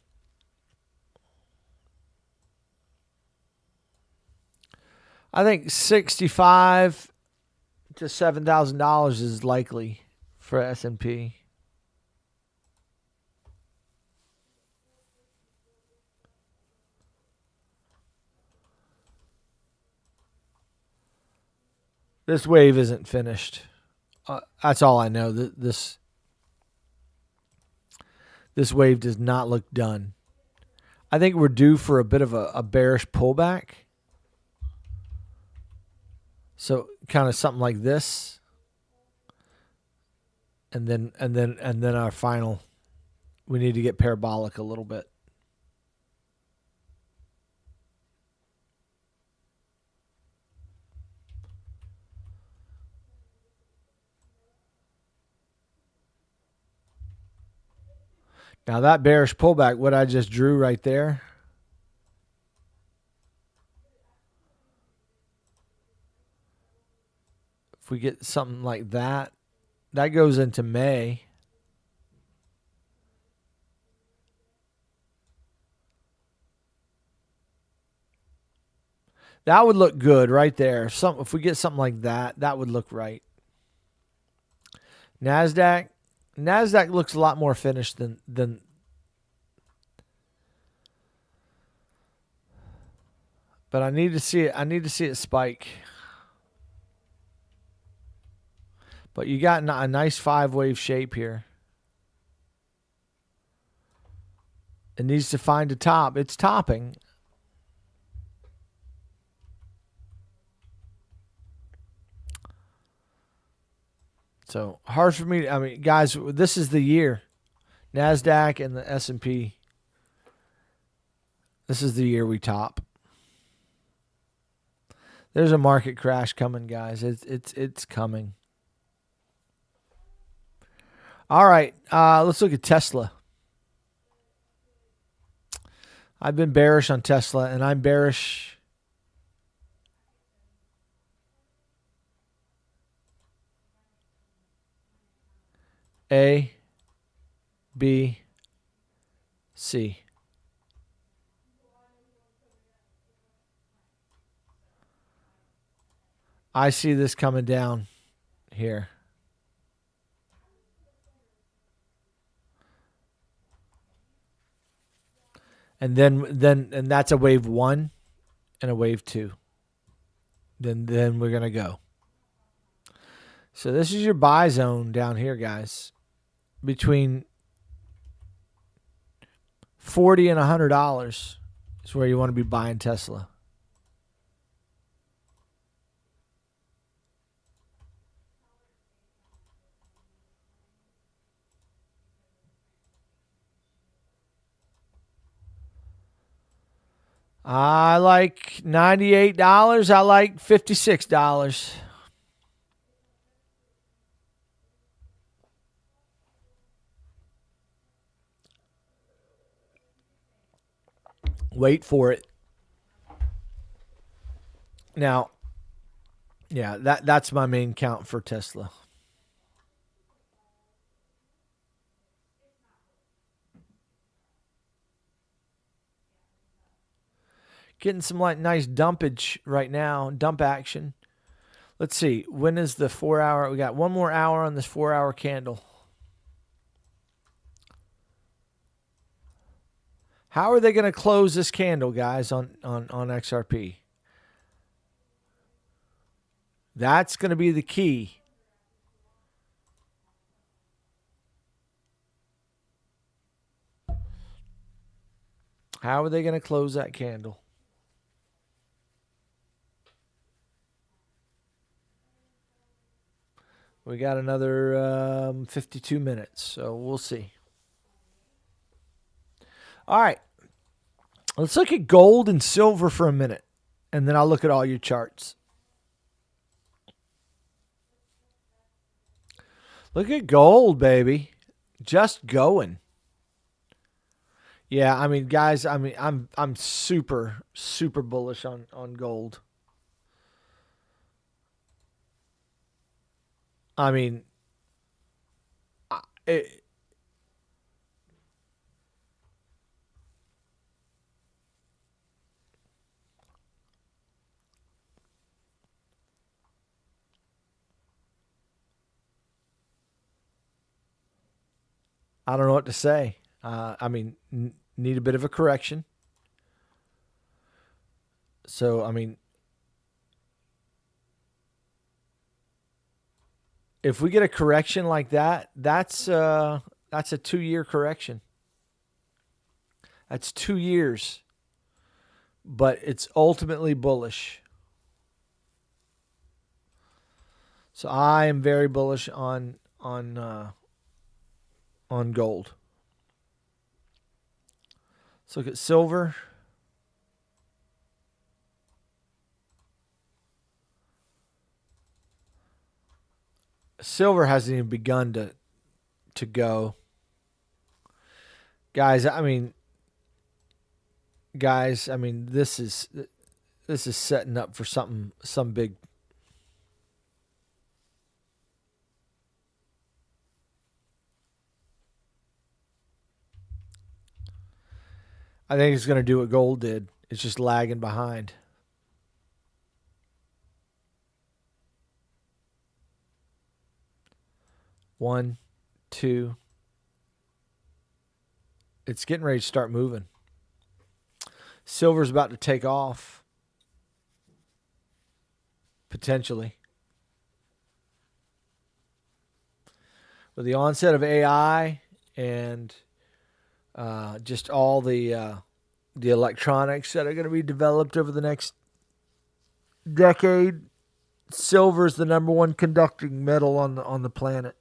I think $65,000 to $7,000 is likely for S&P. This wave isn't finished. That's all I know. This wave does not look done. I think we're due for a bit of a bearish pullback. So kind of something like this. And then our final, we need to get parabolic a little bit. Now that bearish pullback, what I just drew right there, if we get something like that, that goes into May. That would look good right there. If we get something like that, that would look right. NASDAQ looks a lot more finished than but I need to see it. I need to see it spike. But you got a nice 5-wave shape here. It needs to find a top. It's topping. So hard for me. I mean, guys, this is the year. NASDAQ and the S&P. This is the year we top. There's a market crash coming, guys. It's coming. All right, let's look at Tesla. I've been bearish on Tesla, and I'm bearish. A, B, C. I see this coming down here. And then that's a wave 1 and a wave 2. Then we're going to go. So this is your buy zone down here, guys. between $40 and $100 is where you want to be buying Tesla. I like $98. I like $56. Wait for it. Now, yeah, that's my main count for Tesla. Getting some like nice dumpage right now, dump action. Let's see. When is the 4 hour? We got one more hour on this 4 hour candle. How are they going to close this candle, guys, on XRP? That's going to be the key. How are they going to close that candle? We got another 52 minutes, so we'll see. All right. Let's look at gold and silver for a minute, and then I'll look at all your charts. Look at gold, baby. Just going. Yeah, I mean, guys, I'm super bullish on gold. I mean, it, I don't know what to say. I mean, need a bit of a correction. So, I mean, if we get a correction like that, that's a 2-year correction. That's 2 years, but it's ultimately bullish. So I am very bullish on gold. Let's look at silver. Silver hasn't even begun to go. Guys, I mean, this is setting up for some big. I think it's going to do what gold did. It's just lagging behind. One, two. It's getting ready to start moving. Silver's about to take off. Potentially. With the onset of AI and just all the electronics that are going to be developed over the next decade, silver is the number one conducting metal on the planet.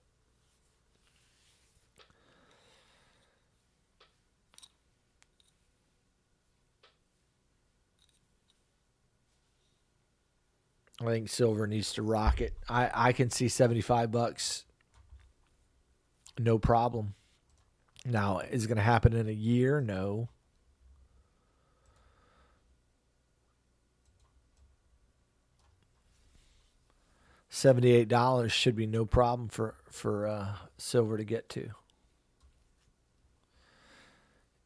I think silver needs to rocket. I can see $75. No problem. Now, is it going to happen in a year? No. $78 should be no problem for silver to get to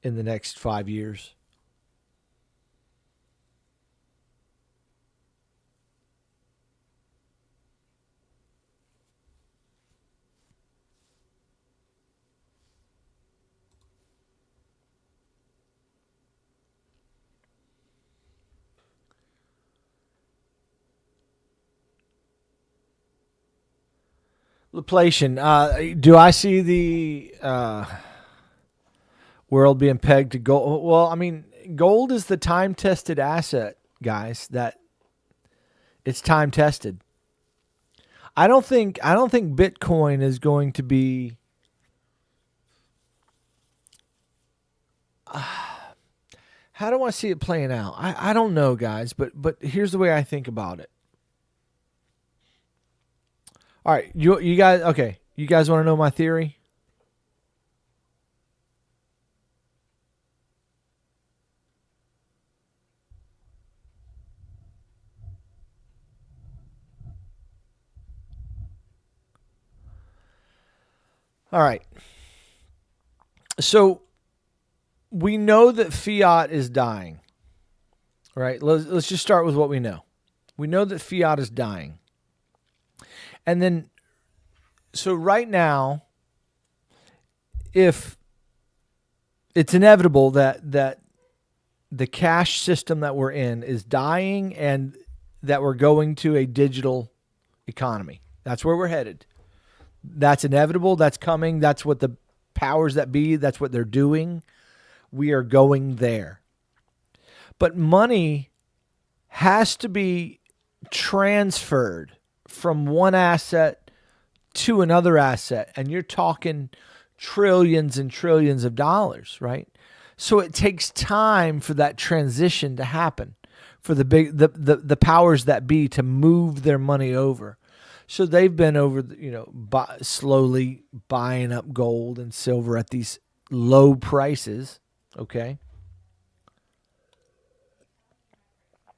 in the next 5 years. Inflation. Do I see the world being pegged to gold? Well, I mean, gold is the time-tested asset, guys. That it's time-tested. I don't think Bitcoin is going to be. How do I see it playing out? I don't know, guys, but here's the way I think about it. All right, you guys, okay. You guys want to know my theory? All right. So we know that fiat is dying. Right? Let's just start with what we know. We know that fiat is dying. And then so right now, if it's inevitable that the cash system that we're in is dying and that we're going to a digital economy. That's where we're headed. That's inevitable. That's coming. That's what the powers that be, that's what they're doing. We are going there. But money has to be transferred from one asset to another asset. And you're talking trillions and trillions of dollars, right? So it takes time for that transition to happen, for the powers that be to move their money over. So they've been over, slowly buying up gold and silver at these low prices, okay?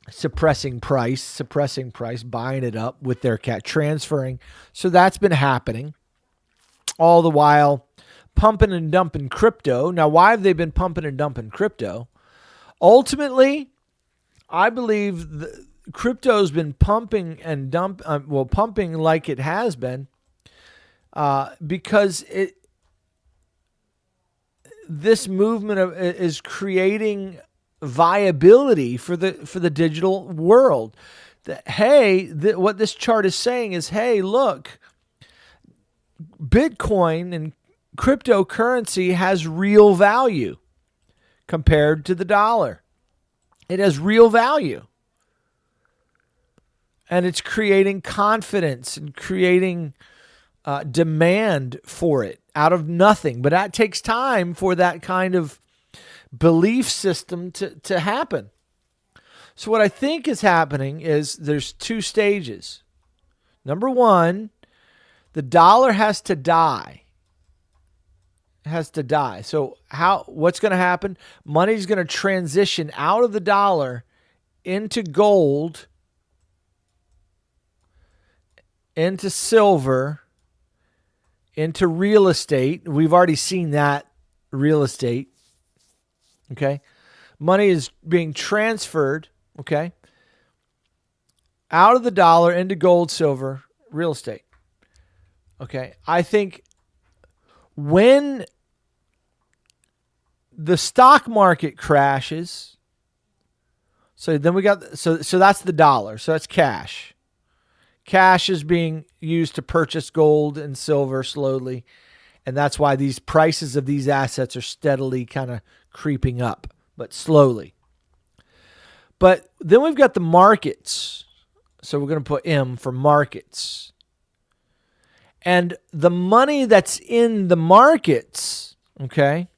Suppressing price, buying it up with their transferring. So that's been happening. All the while pumping and dumping crypto. Now, why have they been pumping and dumping crypto? Ultimately, I believe crypto's been pumping and pumping like it has been because this movement is creating viability for the digital world. What this chart is saying is, hey, look, Bitcoin and cryptocurrency has real value compared to the dollar. It has real value. And it's creating confidence and creating demand for it out of nothing. But that takes time for that kind of belief system to happen. So what I think is happening is there's two stages. Number one, the dollar has to die. It has to die. So what's going to happen? Money's going to transition out of the dollar into gold, into silver, into real estate. We've already seen that, real estate. Okay. Money is being transferred, okay, out of the dollar into gold, silver, real estate. Okay. I think when the stock market crashes, so then we got, so that's the dollar. So that's cash. Cash is being used to purchase gold and silver slowly. And that's why these prices of these assets are steadily kind of creeping up, but slowly. But then we've got the markets. So we're going to put M for markets. And the money that's in the markets, okay,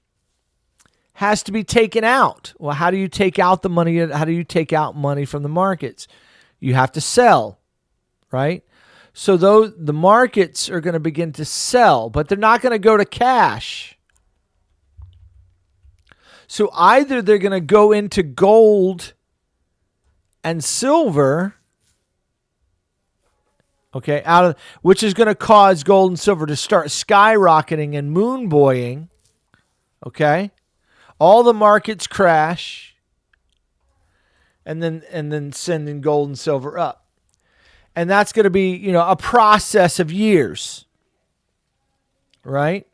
has to be taken out. Well, how do you take out the money? How do you take out money from the markets? You have to sell, right? So the markets are going to begin to sell, but they're not going to go to cash. So either they're going to go into gold and silver, okay, which is going to cause gold and silver to start skyrocketing and moon buoying, okay? All the markets crash and then sending gold and silver up. And that's going to be, a process of years. Right?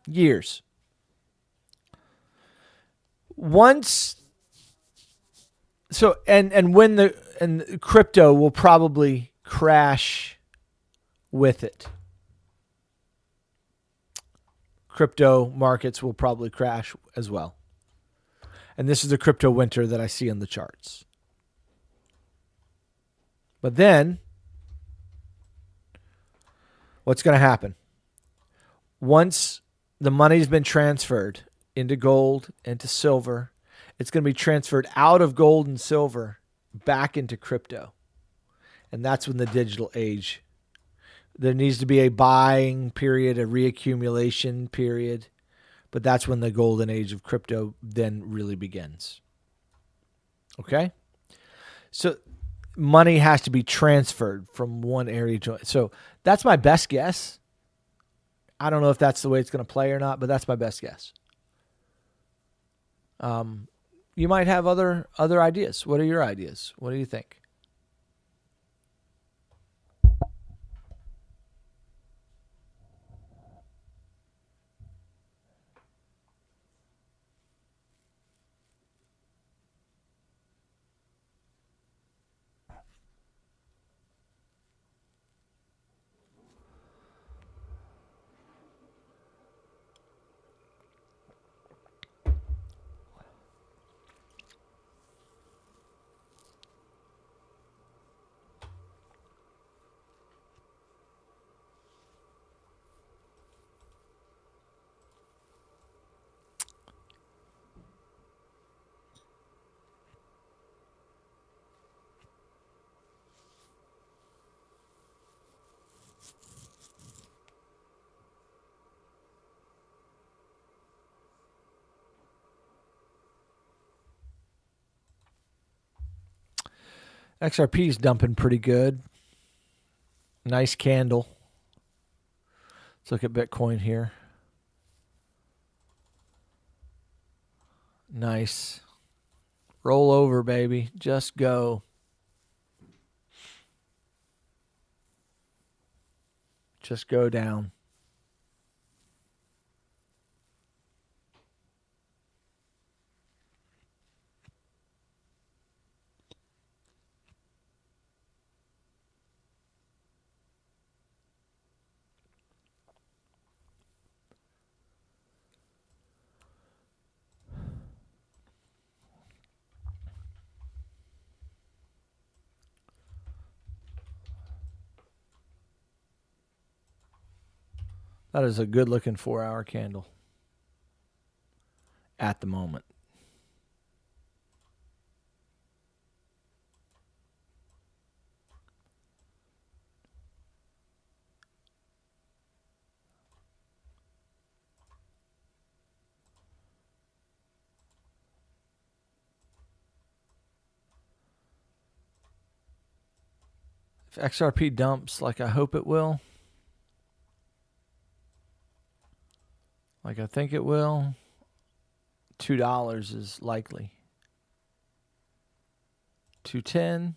Years. Once and when the crypto will probably crash with it. crypto markets will probably crash as well. And this is the crypto winter that I see on the charts. But then, what's going to happen? Once the money's been transferred into gold, into silver, it's going to be transferred out of gold and silver back into crypto. And that's when the digital age. There needs to be a buying period, a reaccumulation period. But that's when the golden age of crypto then really begins. Okay? So money has to be transferred from one area to another. So that's my best guess. I don't know if that's the way it's going to play or not, but that's my best guess. You might have other ideas. What are your ideas? What do you think? XRP is dumping pretty good. Nice candle. Let's look at Bitcoin here. Nice. Roll over, baby. Just go. Just go down. That is a good looking 4-hour candle at the moment. If XRP dumps like I hope it will, like I think it will, $2 is likely. 210.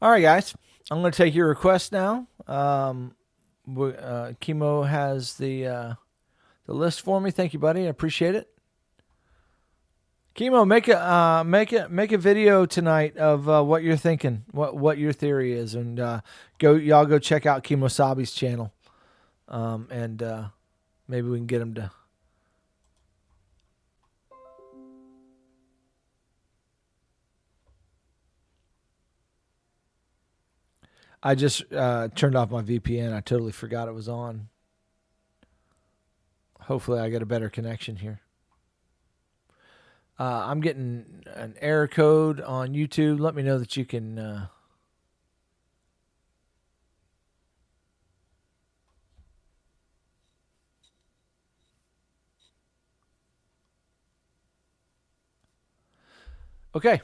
All right, guys. I'm going to take your request now. Chemo has the list for me. Thank you, buddy. I appreciate it. Chemo, make a video tonight of what you're thinking, what your theory is, and y'all go check out Chemo Sabi's channel, and maybe we can get him to. I just turned off my VPN. I totally forgot it was on. Hopefully I get a better connection here. I'm getting an error code on YouTube. Let me know that you can... Okay,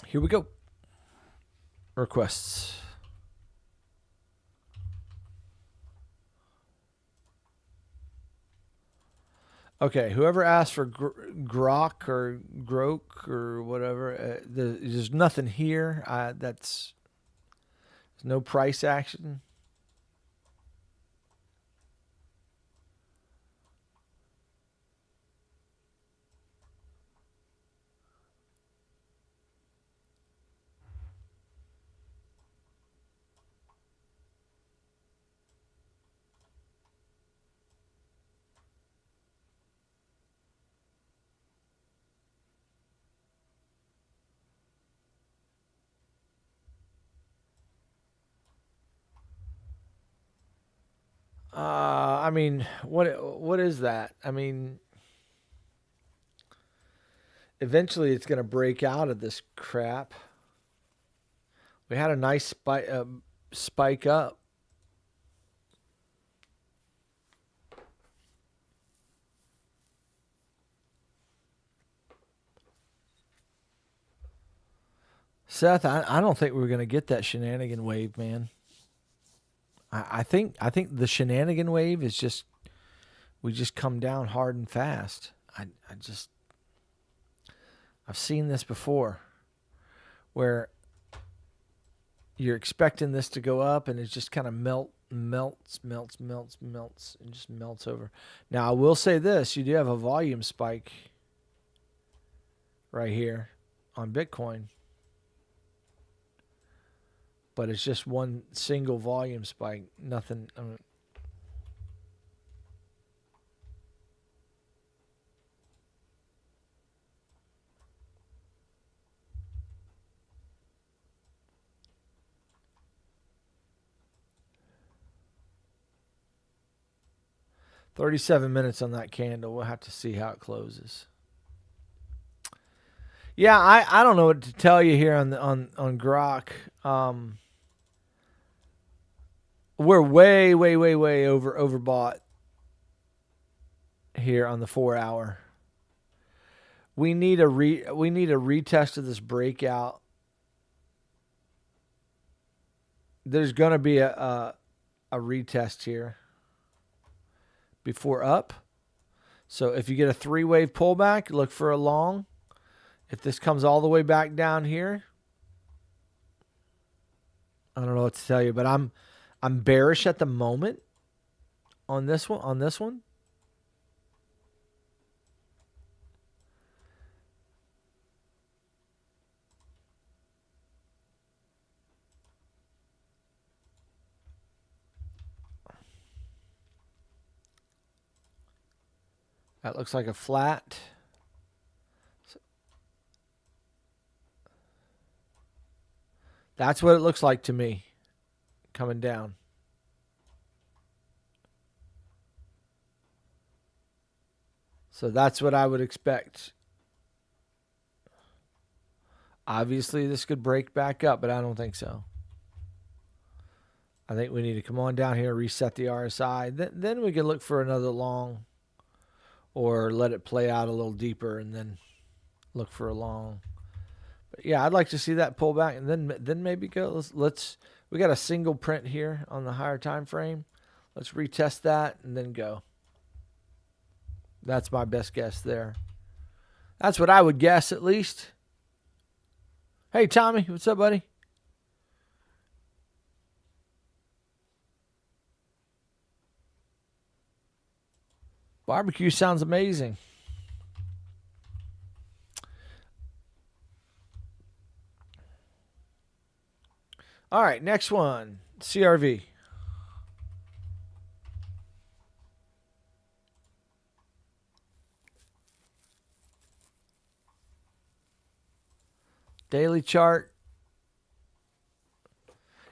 here we go. Requests. Okay, whoever asked for grok or grok or whatever, there's nothing here. There's no price action. I mean, what is that? I mean, eventually it's going to break out of this crap. We had a nice spike up. Seth, I don't think we're going to get that shenanigan wave, man. I think the shenanigan wave is just we just come down hard and fast. I've seen this before where you're expecting this to go up and it just kind of melts, and just melts over. Now, I will say this, you do have a volume spike right here on Bitcoin. But it's just one single volume spike, nothing. 37 minutes on that candle. We'll have to see how it closes. Yeah, I don't know what to tell you here on Grok. We're way overbought here on the 4 hour. We need a retest of this breakout. There's going to be a retest here before up. So if you get a 3-wave pullback, look for a long. If this comes all the way back down here, I don't know what to tell you, but I'm bearish at the moment on this one. That looks like a flat. That's what it looks like to me coming down. So that's what I would expect. Obviously, this could break back up, but I don't think so. I think we need to come on down here, reset the RSI. Then we can look for another long or let it play out a little deeper and then look for a long. But yeah, I'd like to see that pull back and then maybe go. We got a single print here on the higher time frame. Let's retest that and then go. That's my best guess there. That's what I would guess at least. Hey, Tommy, what's up, buddy? Barbecue sounds amazing. All right, next one, CRV. Daily chart.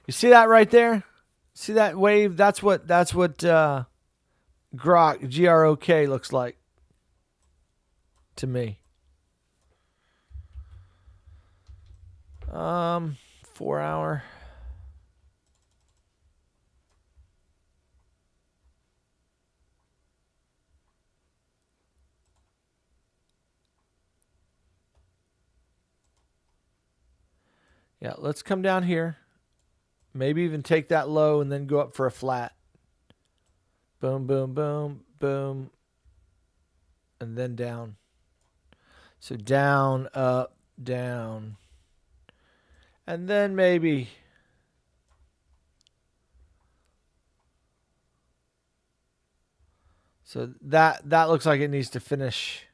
You see that right there? See that wave? That's what Grok, Grok looks like to me. 4 hour. Yeah, let's come down here. Maybe even take that low and then go up for a flat. Boom, boom, boom, boom. And then down. So down, up, down. And then maybe... So that looks like it needs to finish.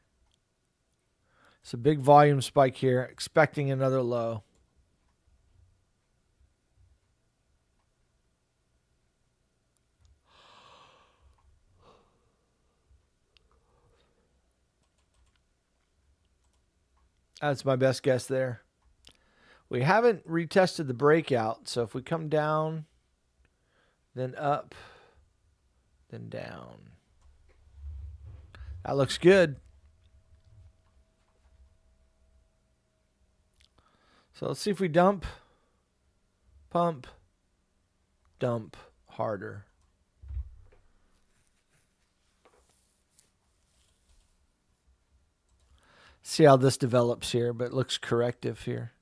It's a big volume spike here. Expecting another low. That's my best guess there. We haven't retested the breakout. So if we come down, then up, then down. That looks good. So let's see if we dump, pump, dump harder. See how this develops here, but it looks corrective here.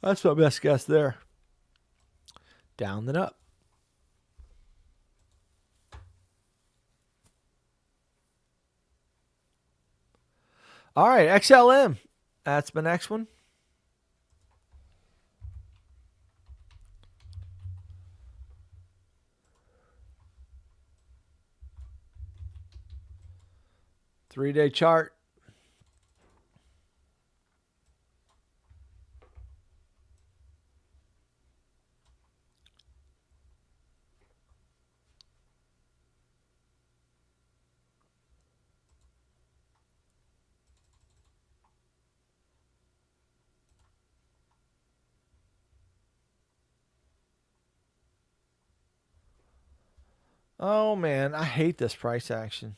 That's my best guess there. Down then up. All right, XLM. That's my next one. Three-day chart. Oh, man, I hate this price action.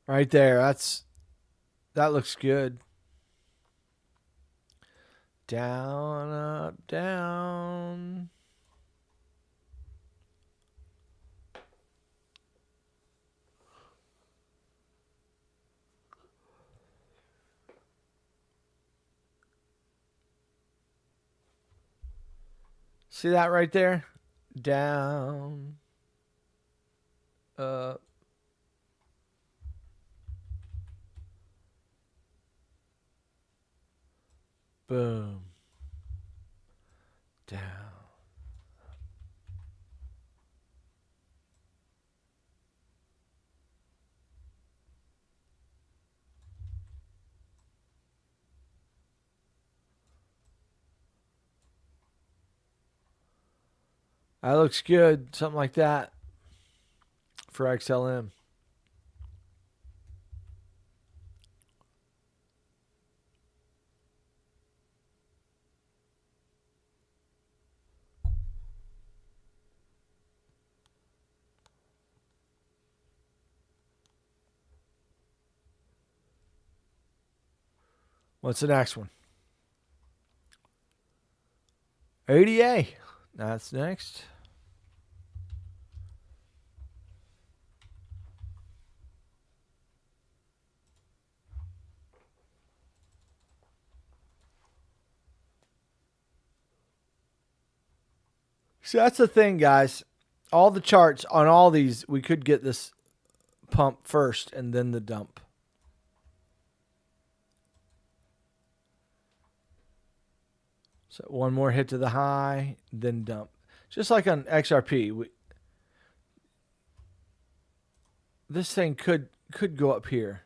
Right there. That looks good. Down, up, down. See that right there? Down, up. Boom. Down. That looks good. Something like that for XLM. What's the next one? ADA. That's next. So that's the thing, guys. All the charts on all these, we could get this pump first and then the dump. So one more hit to the high, then dump. Just like on XRP, this thing could go up here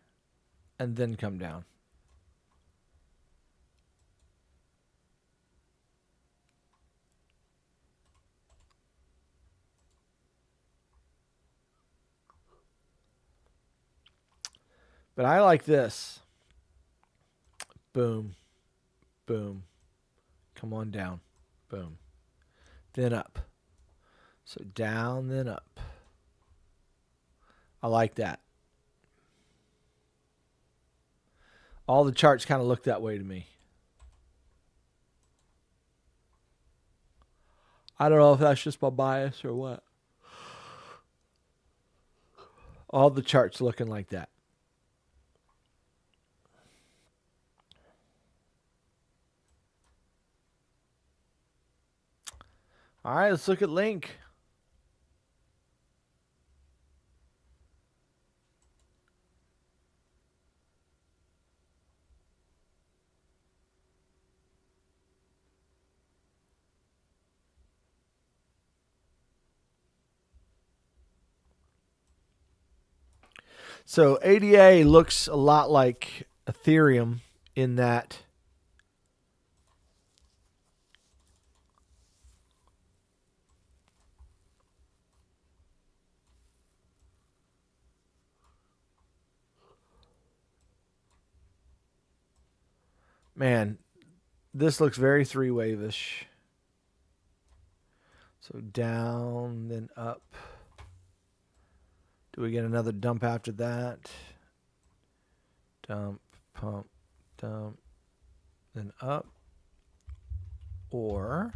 and then come down. But I like this. Boom, boom. Come on down. Boom. Then up. So down, then up. I like that. All the charts kind of look that way to me. I don't know if that's just my bias or what. All the charts looking like that. All right, let's look at Link. So ADA looks a lot like Ethereum in that man, this looks very three-wave-ish. So down, then up. Do we get another dump after that? Dump, pump, dump, then up. Or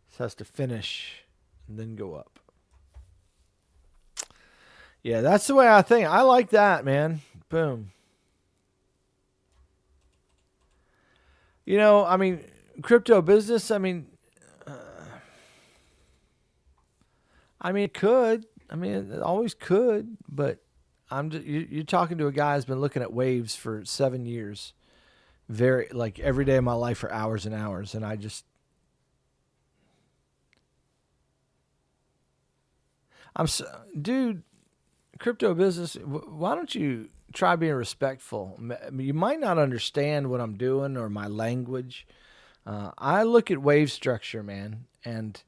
this has to finish and then go up. Yeah, that's the way I think. I like that, man. Boom. You know, I mean, crypto business, it could. I mean, it always could, but you're talking to a guy who's been looking at waves for 7 years. Very, like, every day of my life for hours and hours, and dude, crypto business, why don't you try being respectful? You might not understand what I'm doing or my language. I look at wave structure, man, and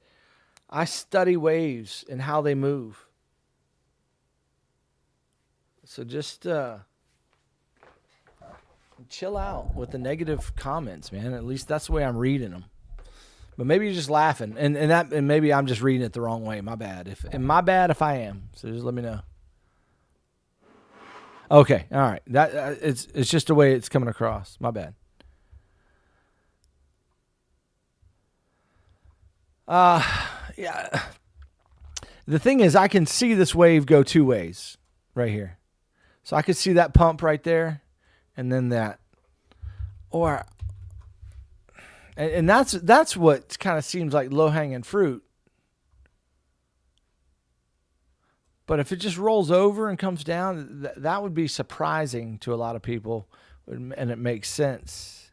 I study waves and how they move. So just chill out with the negative comments, man. At least that's the way I'm reading them. But maybe you're just laughing, and maybe I'm just reading it the wrong way. My bad. If I am. So just let me know. Okay, all right. That it's just the way it's coming across. My bad. Yeah. The thing is, I can see this wave go two ways right here. So I could see that pump right there, and then that, or, and that's what kind of seems like low hanging fruit. But if it just rolls over and comes down, that would be surprising to a lot of people, and it makes sense.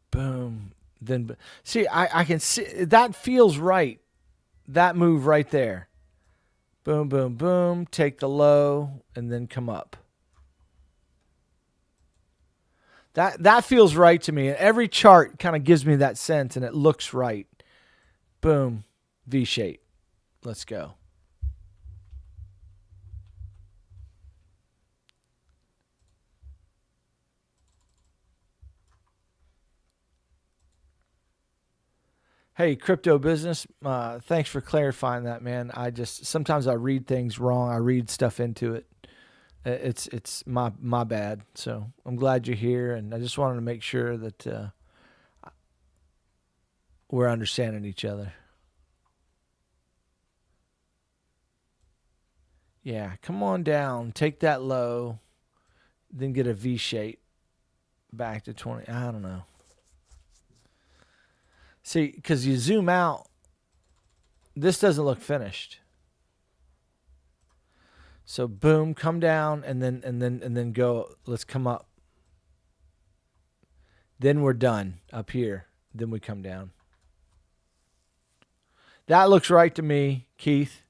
Boom. Then see, I can see that feels right. That move right there. Boom, boom, boom. Take the low and then come up. That feels right to me. And every chart kind of gives me that sense, and it looks right. Boom. V shape. Let's go. Hey, crypto business. Thanks for clarifying that, man. Sometimes I read things wrong. I read stuff into it. It's my bad. So I'm glad you're here, and I just wanted to make sure that we're understanding each other. Yeah, come on down. Take that low, then get a V shape back to 20. I don't know. See, because you zoom out, this doesn't look finished. So boom, come down, and then go. Let's come up. Then we're done up here. Then we come down. That looks right to me, Keith.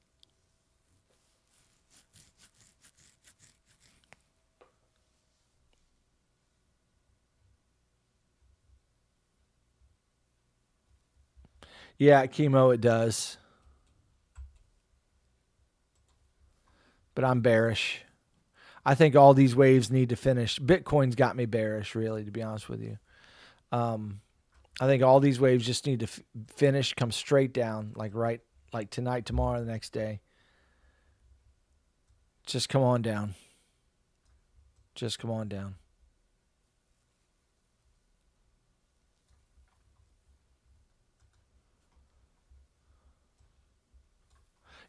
Yeah, chemo, it does. But I'm bearish. I think all these waves need to finish. Bitcoin's got me bearish, really, to be honest with you. I think all these waves just need to finish, come straight down, like tonight, tomorrow, the next day. Just come on down. Just come on down.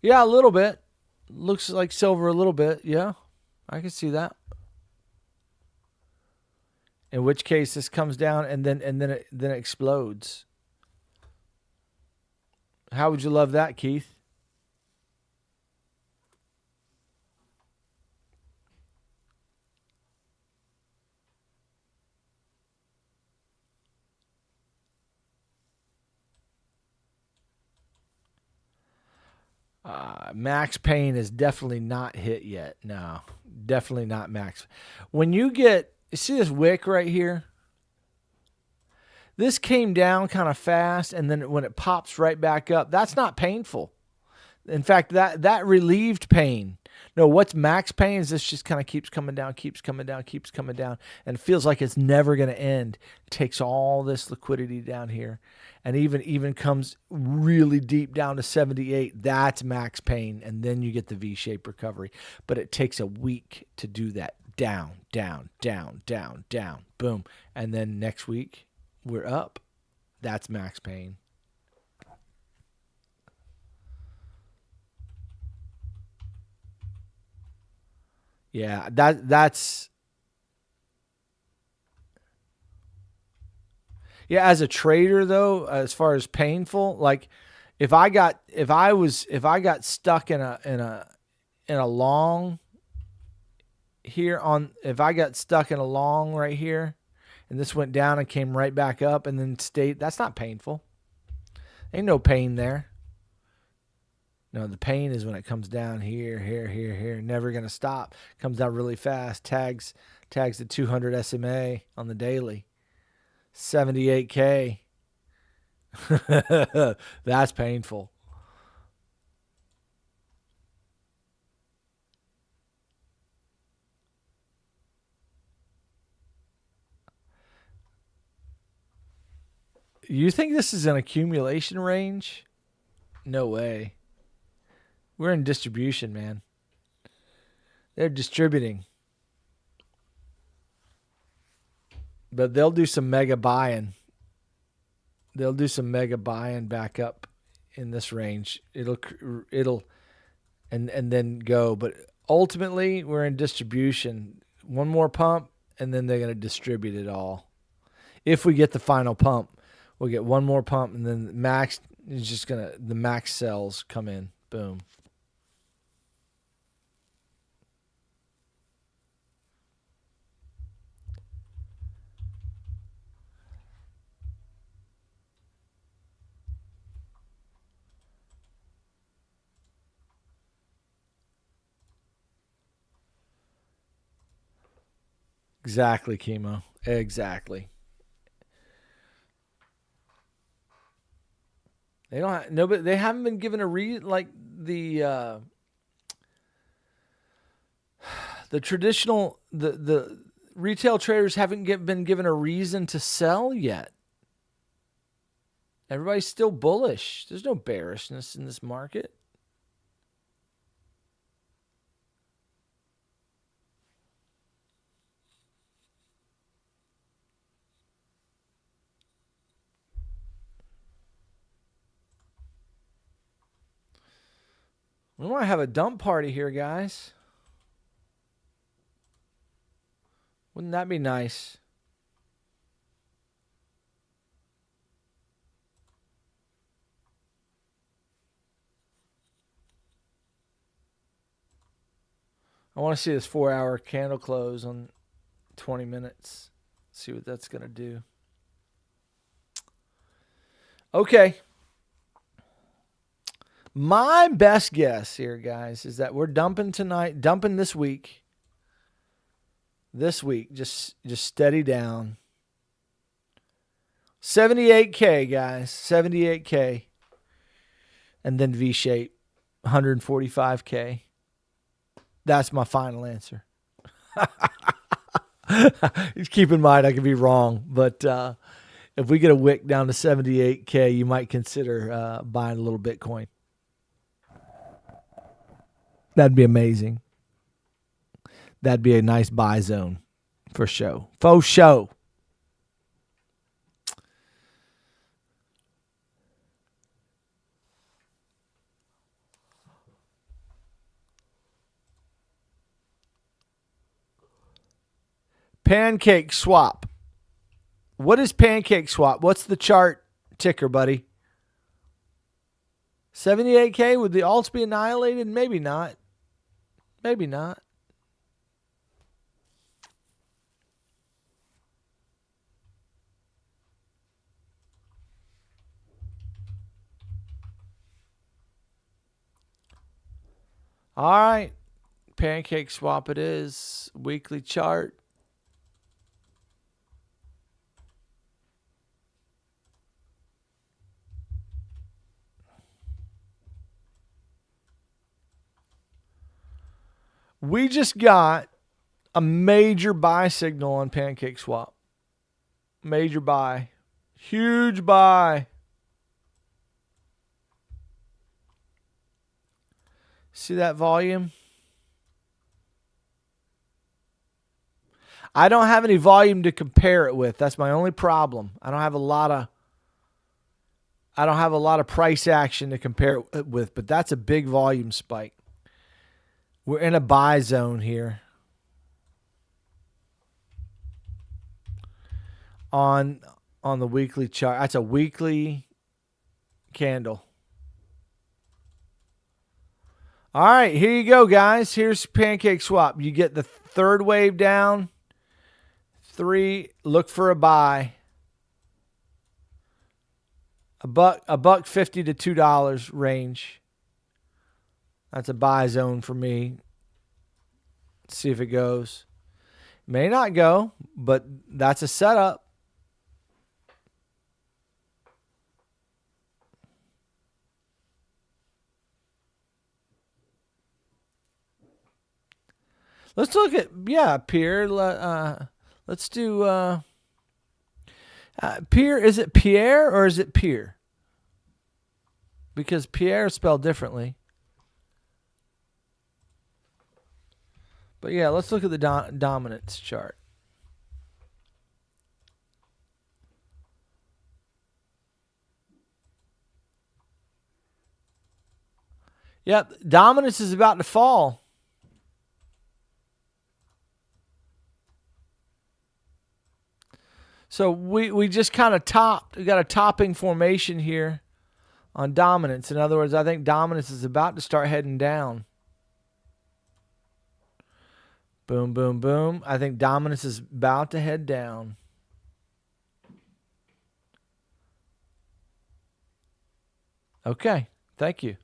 Yeah, a little bit. Looks like silver a little bit. Yeah, I can see that. In which case, this comes down and then it explodes. How would you love that, Keith? Max pain is definitely not hit yet. No, definitely not max. When you see this wick right here? This came down kind of fast, and then when it pops right back up, that's not painful. In fact, that relieved pain. No, what's max pain is this just kind of keeps coming down, keeps coming down, keeps coming down, and it feels like it's never going to end. It takes all this liquidity down here, and even comes really deep down to 78. That's max pain, and then you get the V-shaped recovery. But it takes a week to do that. Down, down, down, down, down, boom, and then next week we're up. That's max pain. Yeah, that's yeah. As a trader, though, as far as painful, like if I got stuck in a long here on if I got stuck in a long right here, and this went down and came right back up and then stayed, that's not painful. Ain't no pain there. No, the pain is when it comes down here, here, here, here. Never gonna stop. Comes down really fast. Tags the 200 SMA on the daily. 78K. That's painful. You think this is an accumulation range? No way. We're in distribution, man. They're distributing. But they'll do some mega buying. They'll do some mega buying back up in this range. It'll and then go. But ultimately, we're in distribution. One more pump, and then they're going to distribute it all. If we get the final pump, we'll get one more pump, and then the max sells come in. Boom. Exactly, chemo. Exactly. They don't have, no, but they haven't been given a like the traditional the retail traders haven't been given a reason to sell yet. Everybody's still bullish. There's no bearishness in this market. We want to have a dump party here, guys. Wouldn't that be nice? I want to see this 4-hour candle close on 20 minutes. See what that's going to do. Okay. My best guess here, guys, is that we're dumping tonight, dumping this week. This week, just steady down. 78K, guys. 78K. and then V-shape, 145K. That's my final answer. Keep in mind, I could be wrong, but if we get a wick down to 78K, you might consider buying a little Bitcoin. That'd be amazing. That'd be a nice buy zone for show. Faux show. Pancake swap. What is pancake swap? What's the chart ticker, buddy? 78K? Would the alts be annihilated? Maybe not. Maybe not. All right. Pancake swap it is. Weekly chart. We just got a major buy signal on Pancake Swap. Major buy. Huge buy. See that volume? I don't have any volume to compare it with. That's my only problem. I don't have a lot of price action to compare it with, but that's a big volume spike. We're in a buy zone here on the weekly chart. That's a weekly candle. All right, here you go, guys. Here's Pancake Swap. You get the third wave down. 3, look for a buy. $1.50 to $2 range. That's a buy zone for me. Let's see if it goes. May not go, but that's a setup. Let's look at, Pierre. Let's do Pierre. Is it Pierre or is it Pierre? Because Pierre is spelled differently. But yeah, let's look at the dominance chart. Yep, dominance is about to fall. So we just kind of topped. We got a topping formation here on dominance. In other words, I think dominance is about to start heading down. Boom, boom, boom. I think dominance is about to head down. Okay, thank you.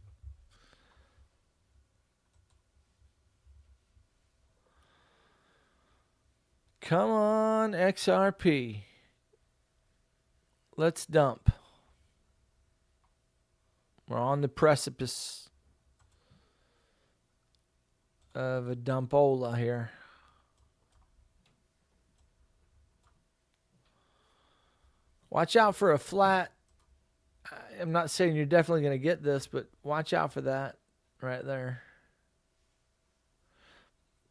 Come on, XRP. Let's dump. We're on the precipice of a dumpola here. Watch out for a flat. I'm not saying you're definitely going to get this, but watch out for that right there.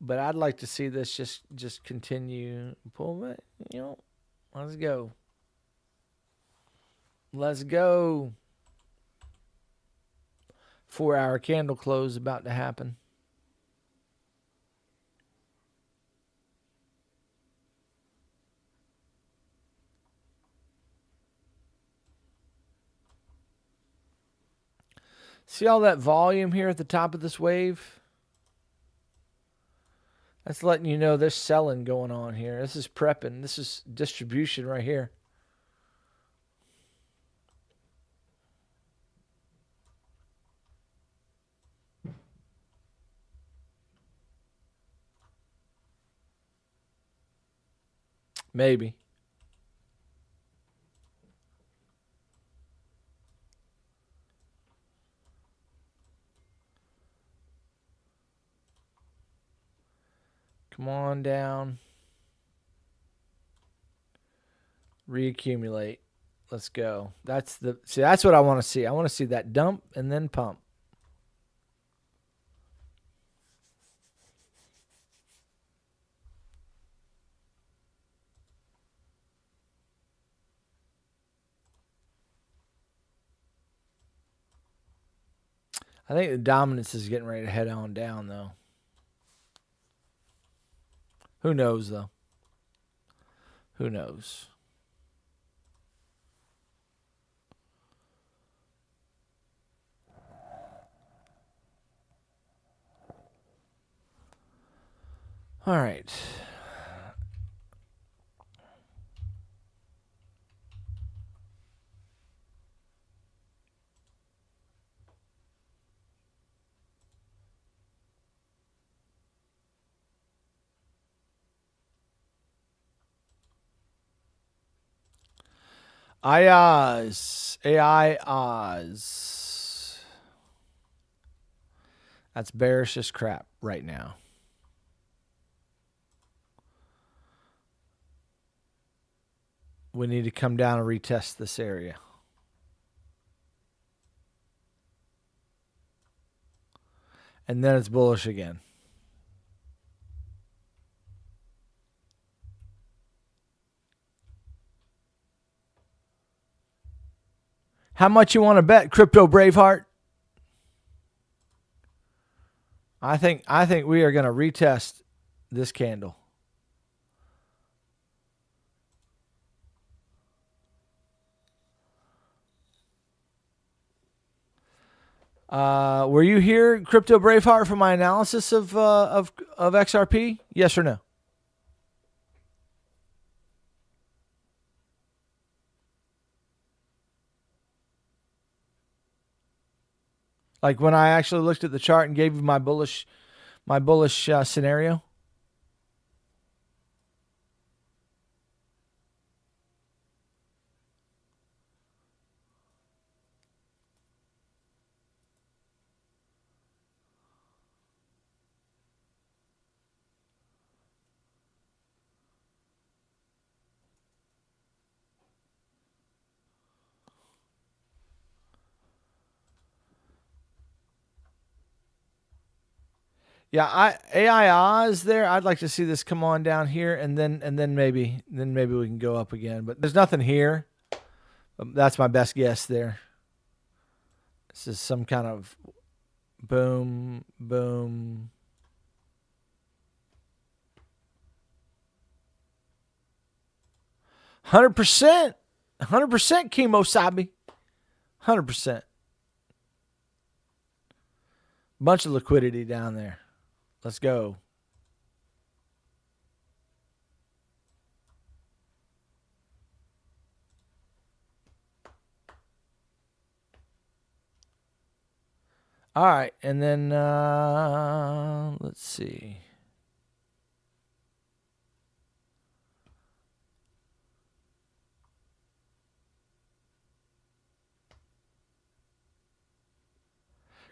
But I'd like to see this just continue. Pull back, let's go. Let's go. 4-hour candle close about to happen. See all that volume here at the top of this wave? That's letting you know there's selling going on here. This is prepping. This is distribution right here. Maybe. Come on down. Reaccumulate. Let's go. That's what I want to see. I want to see that dump and then pump. I think the dominance is getting ready to head on down, though. Who knows, though? Who knows? All right. IOS. AI Oz. That's bearish as crap right now. We need to come down and retest this area. And then it's bullish again. How much you want to bet, Crypto Braveheart? I think we are going to retest this candle. Were you here, Crypto Braveheart, for my analysis of XRP? Yes or no? Like when I actually looked at the chart and gave you my bullish scenario. Yeah, AI Oz there. I'd like to see this come on down here, and then maybe we can go up again. But there's nothing here. That's my best guess there. This is some kind of boom, boom. $100%, Chemo Sabi, 100%. Bunch of liquidity down there. Let's go. All right, and then let's see.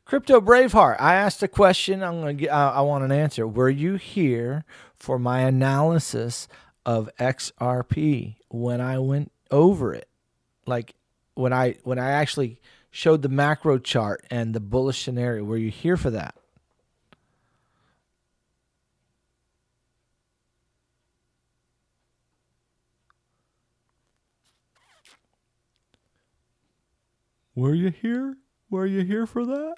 Crypto Braveheart, I asked a question. I want an answer. Were you here for my analysis of XRP when I went over it? Like when I actually showed the macro chart and the bullish scenario. Were you here for that? Were you here? Were you here for that?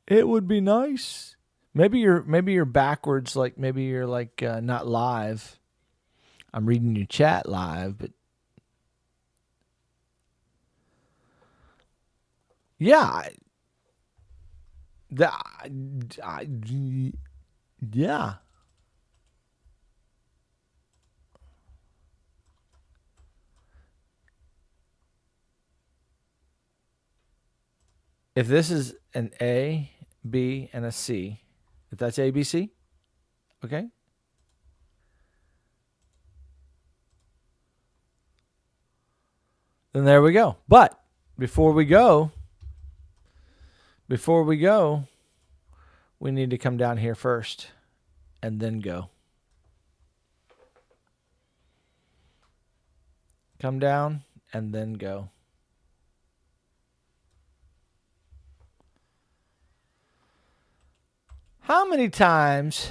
It would be nice. Maybe you're backwards. Like maybe you're like not live. I'm reading your chat live, but yeah, yeah. If this is an A, B, and a C, if that's A, B, C, okay. Then there we go. But before we go, we need to come down here first and then go. Come down and then go. How many times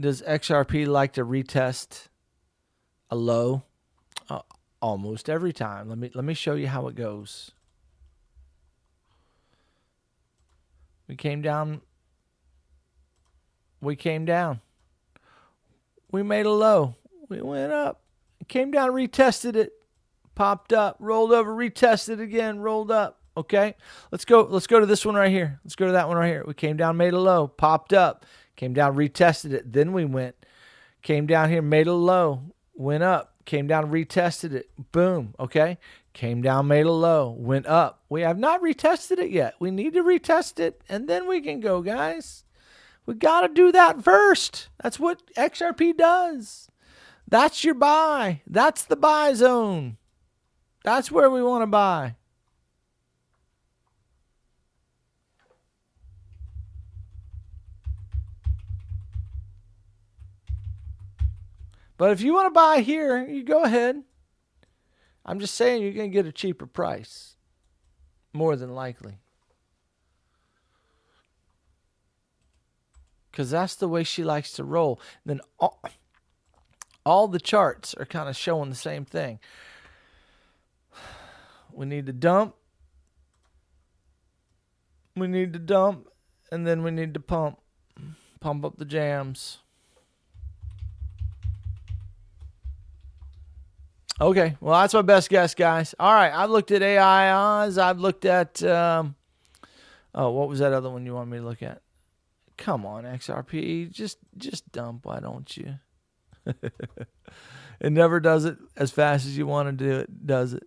does XRP like to retest a low? Almost every time. Let me show you how it goes. We came down. We made a low. We went up. Came down, retested it, popped up, rolled over, retested again, rolled up. Okay, let's go to this one right here. Let's go to that one right here. We came down, made a low, popped up, came down, retested it. Then we came down here, made a low, went up, came down, retested it. Boom. Okay, came down, made a low, went up. We have not retested it yet. We need to retest it, and then we can go, guys. We got to do that first. That's what XRP does. That's your buy. That's the buy zone. That's where we want to buy. But if you want to buy here, you go ahead. I'm just saying you're going to get a cheaper price. More than likely. Because that's the way she likes to roll. And then all the charts are kind of showing the same thing. We need to dump. We need to dump. And then we need to pump. Pump up the jams. Okay. Well, that's my best guess, guys. All right. I've looked at AIOs. I've looked at... what was that other one you wanted me to look at? Come on, XRP. Just dump. Why don't you? It never does it as fast as you want to do it, does it?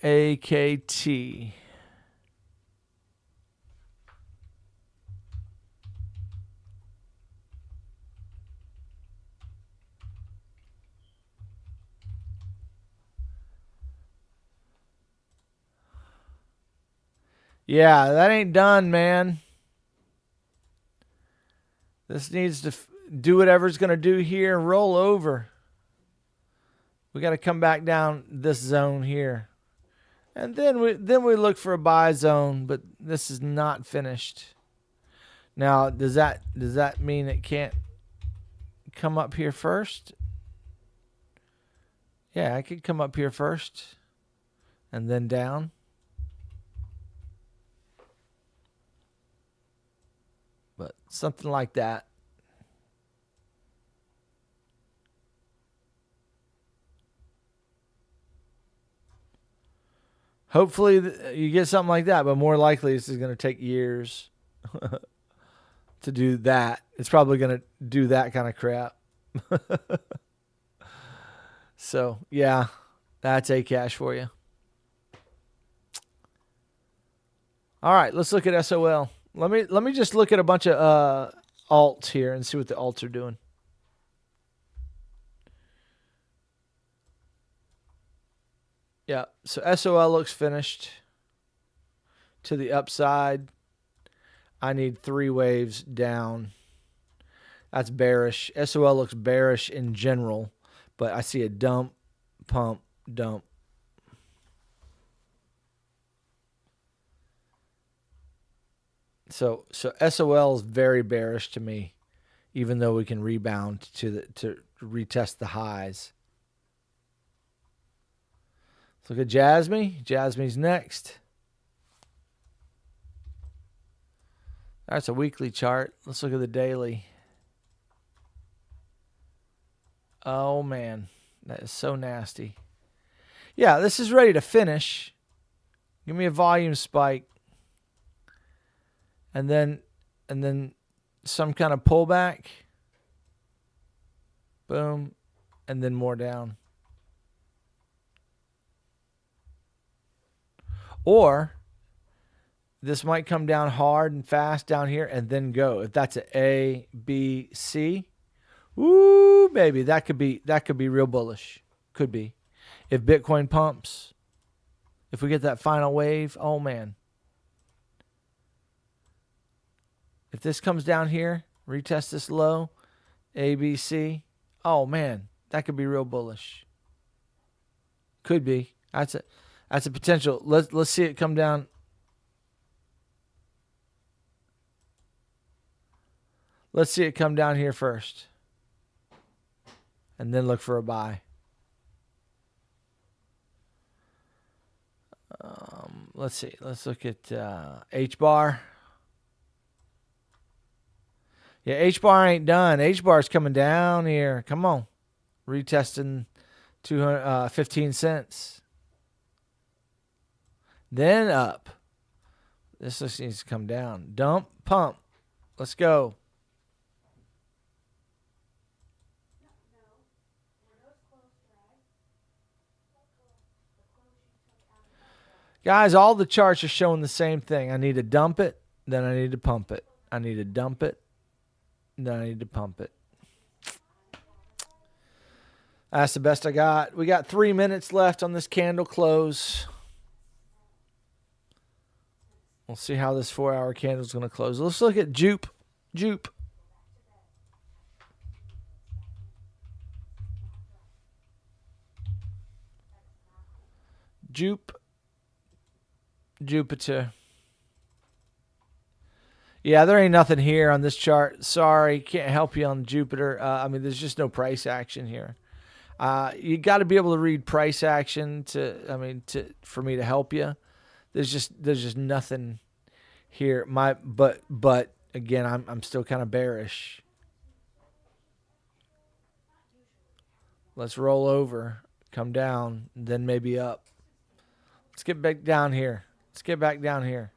AKT. Yeah, that ain't done, man. This needs to do whatever it's going to do here and roll over. We got to come back down this zone here. And then we look for a buy zone, but this is not finished. Now, does that mean it can't come up here first? Yeah, I could come up here first and then down. But something like that. Hopefully you get something like that, but more likely this is going to take years to do that. It's probably going to do that kind of crap. So, yeah, that's Akash for you. All right, let's look at SOL. Let me just look at a bunch of alts here and see what the alts are doing. Yeah, so SOL looks finished to the upside. I need 3 waves down. That's bearish. SOL looks bearish in general, but I see a dump, pump, dump. So SOL is very bearish to me, even though we can rebound to retest the highs. Let's look at Jasmy. Jasmy's next. That's a weekly chart. Let's look at the daily. Oh, man. That is so nasty. Yeah, this is ready to finish. Give me a volume spike. And then some kind of pullback. Boom. And then more down. Or this might come down hard and fast down here and then go. If that's A, B, C, ooh, baby, that could be real bullish. Could be. If Bitcoin pumps, if we get that final wave, oh man. If this comes down here, retest this low, A, B, C. Oh man, that could be real bullish. Could be. That's a potential. Let's see it come down. Let's see it come down here first. And then look for a buy. Let's see. Let's look at H bar. Yeah, H bar ain't done. H bar's coming down here. Come on. Retesting 15 cents. Then up. This just needs to come down. Dump, pump. Let's go. Guys, all the charts are showing the same thing. I need to dump it, then I need to pump it. I need to dump it, then I need to pump it. That's the best I got. We got 3 minutes left on this candle close. We'll see how this 4-hour candle is going to close. Let's look at Jupe. Jupe. Jupiter. Yeah, there ain't nothing here on this chart. Sorry, can't help you on Jupiter. I mean, there's just no price action here. You got to be able to read price action for me to help you. There's just nothing here. But again, I'm still kind of bearish. Let's roll over, come down, then maybe up. Let's get back down here. Let's get back down here.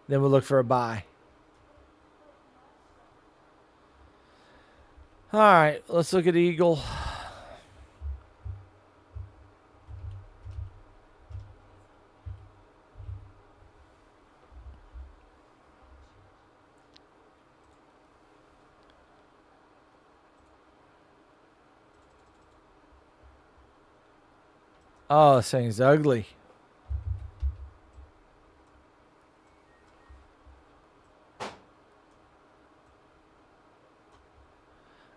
Then we'll look for a buy. All right, let's look at Eagle. Oh, this thing's ugly.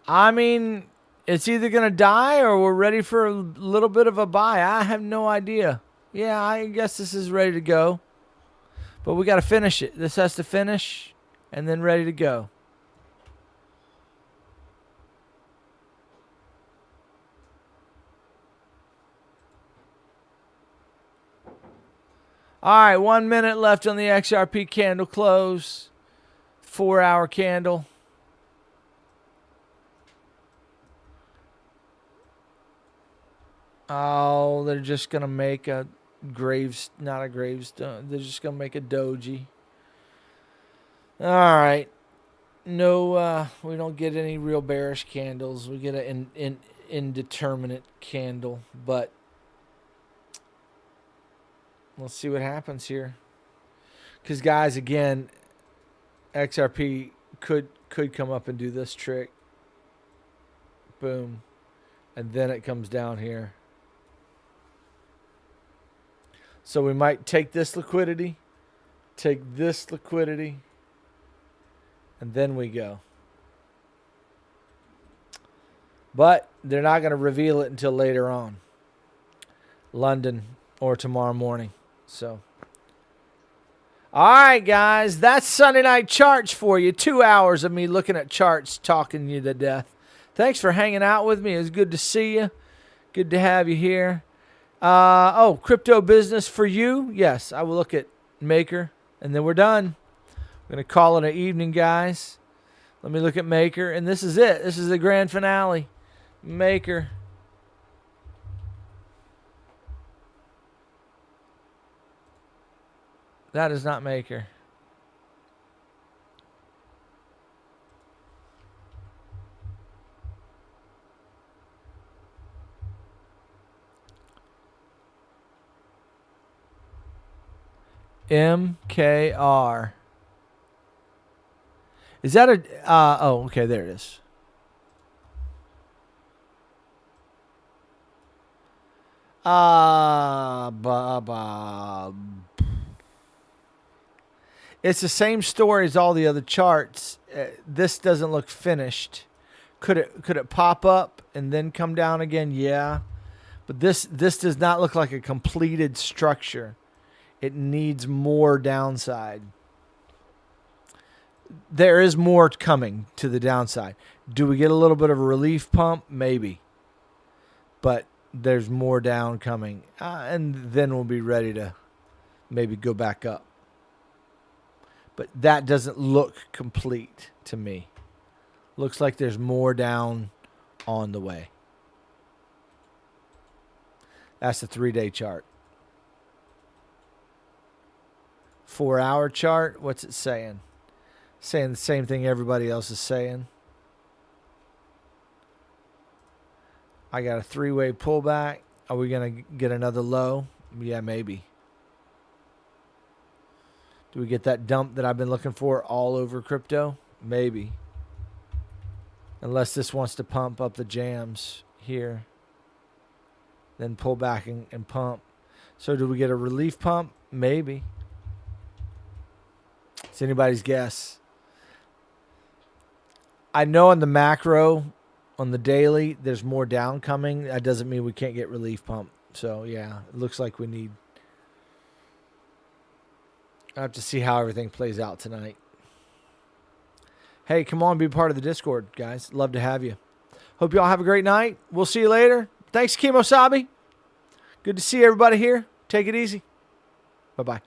I mean, it's either going to die or we're ready for a little bit of a buy. I have no idea. Yeah, I guess this is ready to go. But we got to finish it. This has to finish and then ready to go. All right, 1 minute left on the XRP candle close. 4-hour candle. Oh, they're just going to make a not a gravestone. They're just going to make a doji. All right. No, we don't get any real bearish candles. We get an indeterminate candle, but let's see what happens here. Because, guys, again, XRP could come up and do this trick. Boom. And then it comes down here. So we might take this liquidity, and then we go. But they're not going to reveal it until later on. London or tomorrow morning. So, all right, guys, that's Sunday night charts for you. 2 hours of me looking at charts, talking you to death. Thanks for hanging out with me. It was good to see you. Good to have you here. Crypto business for you. Yes, I will look at Maker, and then we're done. We're going to call it an evening, guys. Let me look at Maker, and this is it. This is the grand finale. Maker. That is not Maker. MKR. Is that a... okay, there it is. It's the same story as all the other charts. This doesn't look finished. Could it pop up and then come down again? Yeah. But this does not look like a completed structure. It needs more downside. There is more coming to the downside. Do we get a little bit of a relief pump? Maybe. But there's more down coming. And then we'll be ready to maybe go back up. But that doesn't look complete to me. Looks like there's more down on the way. That's the 3-day chart. 4-hour chart, what's it saying? Saying the same thing everybody else is saying. I got a 3-way pullback. Are we going to get another low? Yeah, maybe. Do we get that dump that I've been looking for all over crypto? Maybe. Unless this wants to pump up the jams here. Then pull back and pump. So do we get a relief pump? Maybe. It's anybody's guess. I know on the macro, on the daily, there's more down coming. That doesn't mean we can't get relief pump. So, yeah, it looks like we need. I have to see how everything plays out tonight. Hey, come on, be part of the Discord, guys. Love to have you. Hope you all have a great night. We'll see you later. Thanks, Kimosabi. Good to see everybody here. Take it easy. Bye-bye.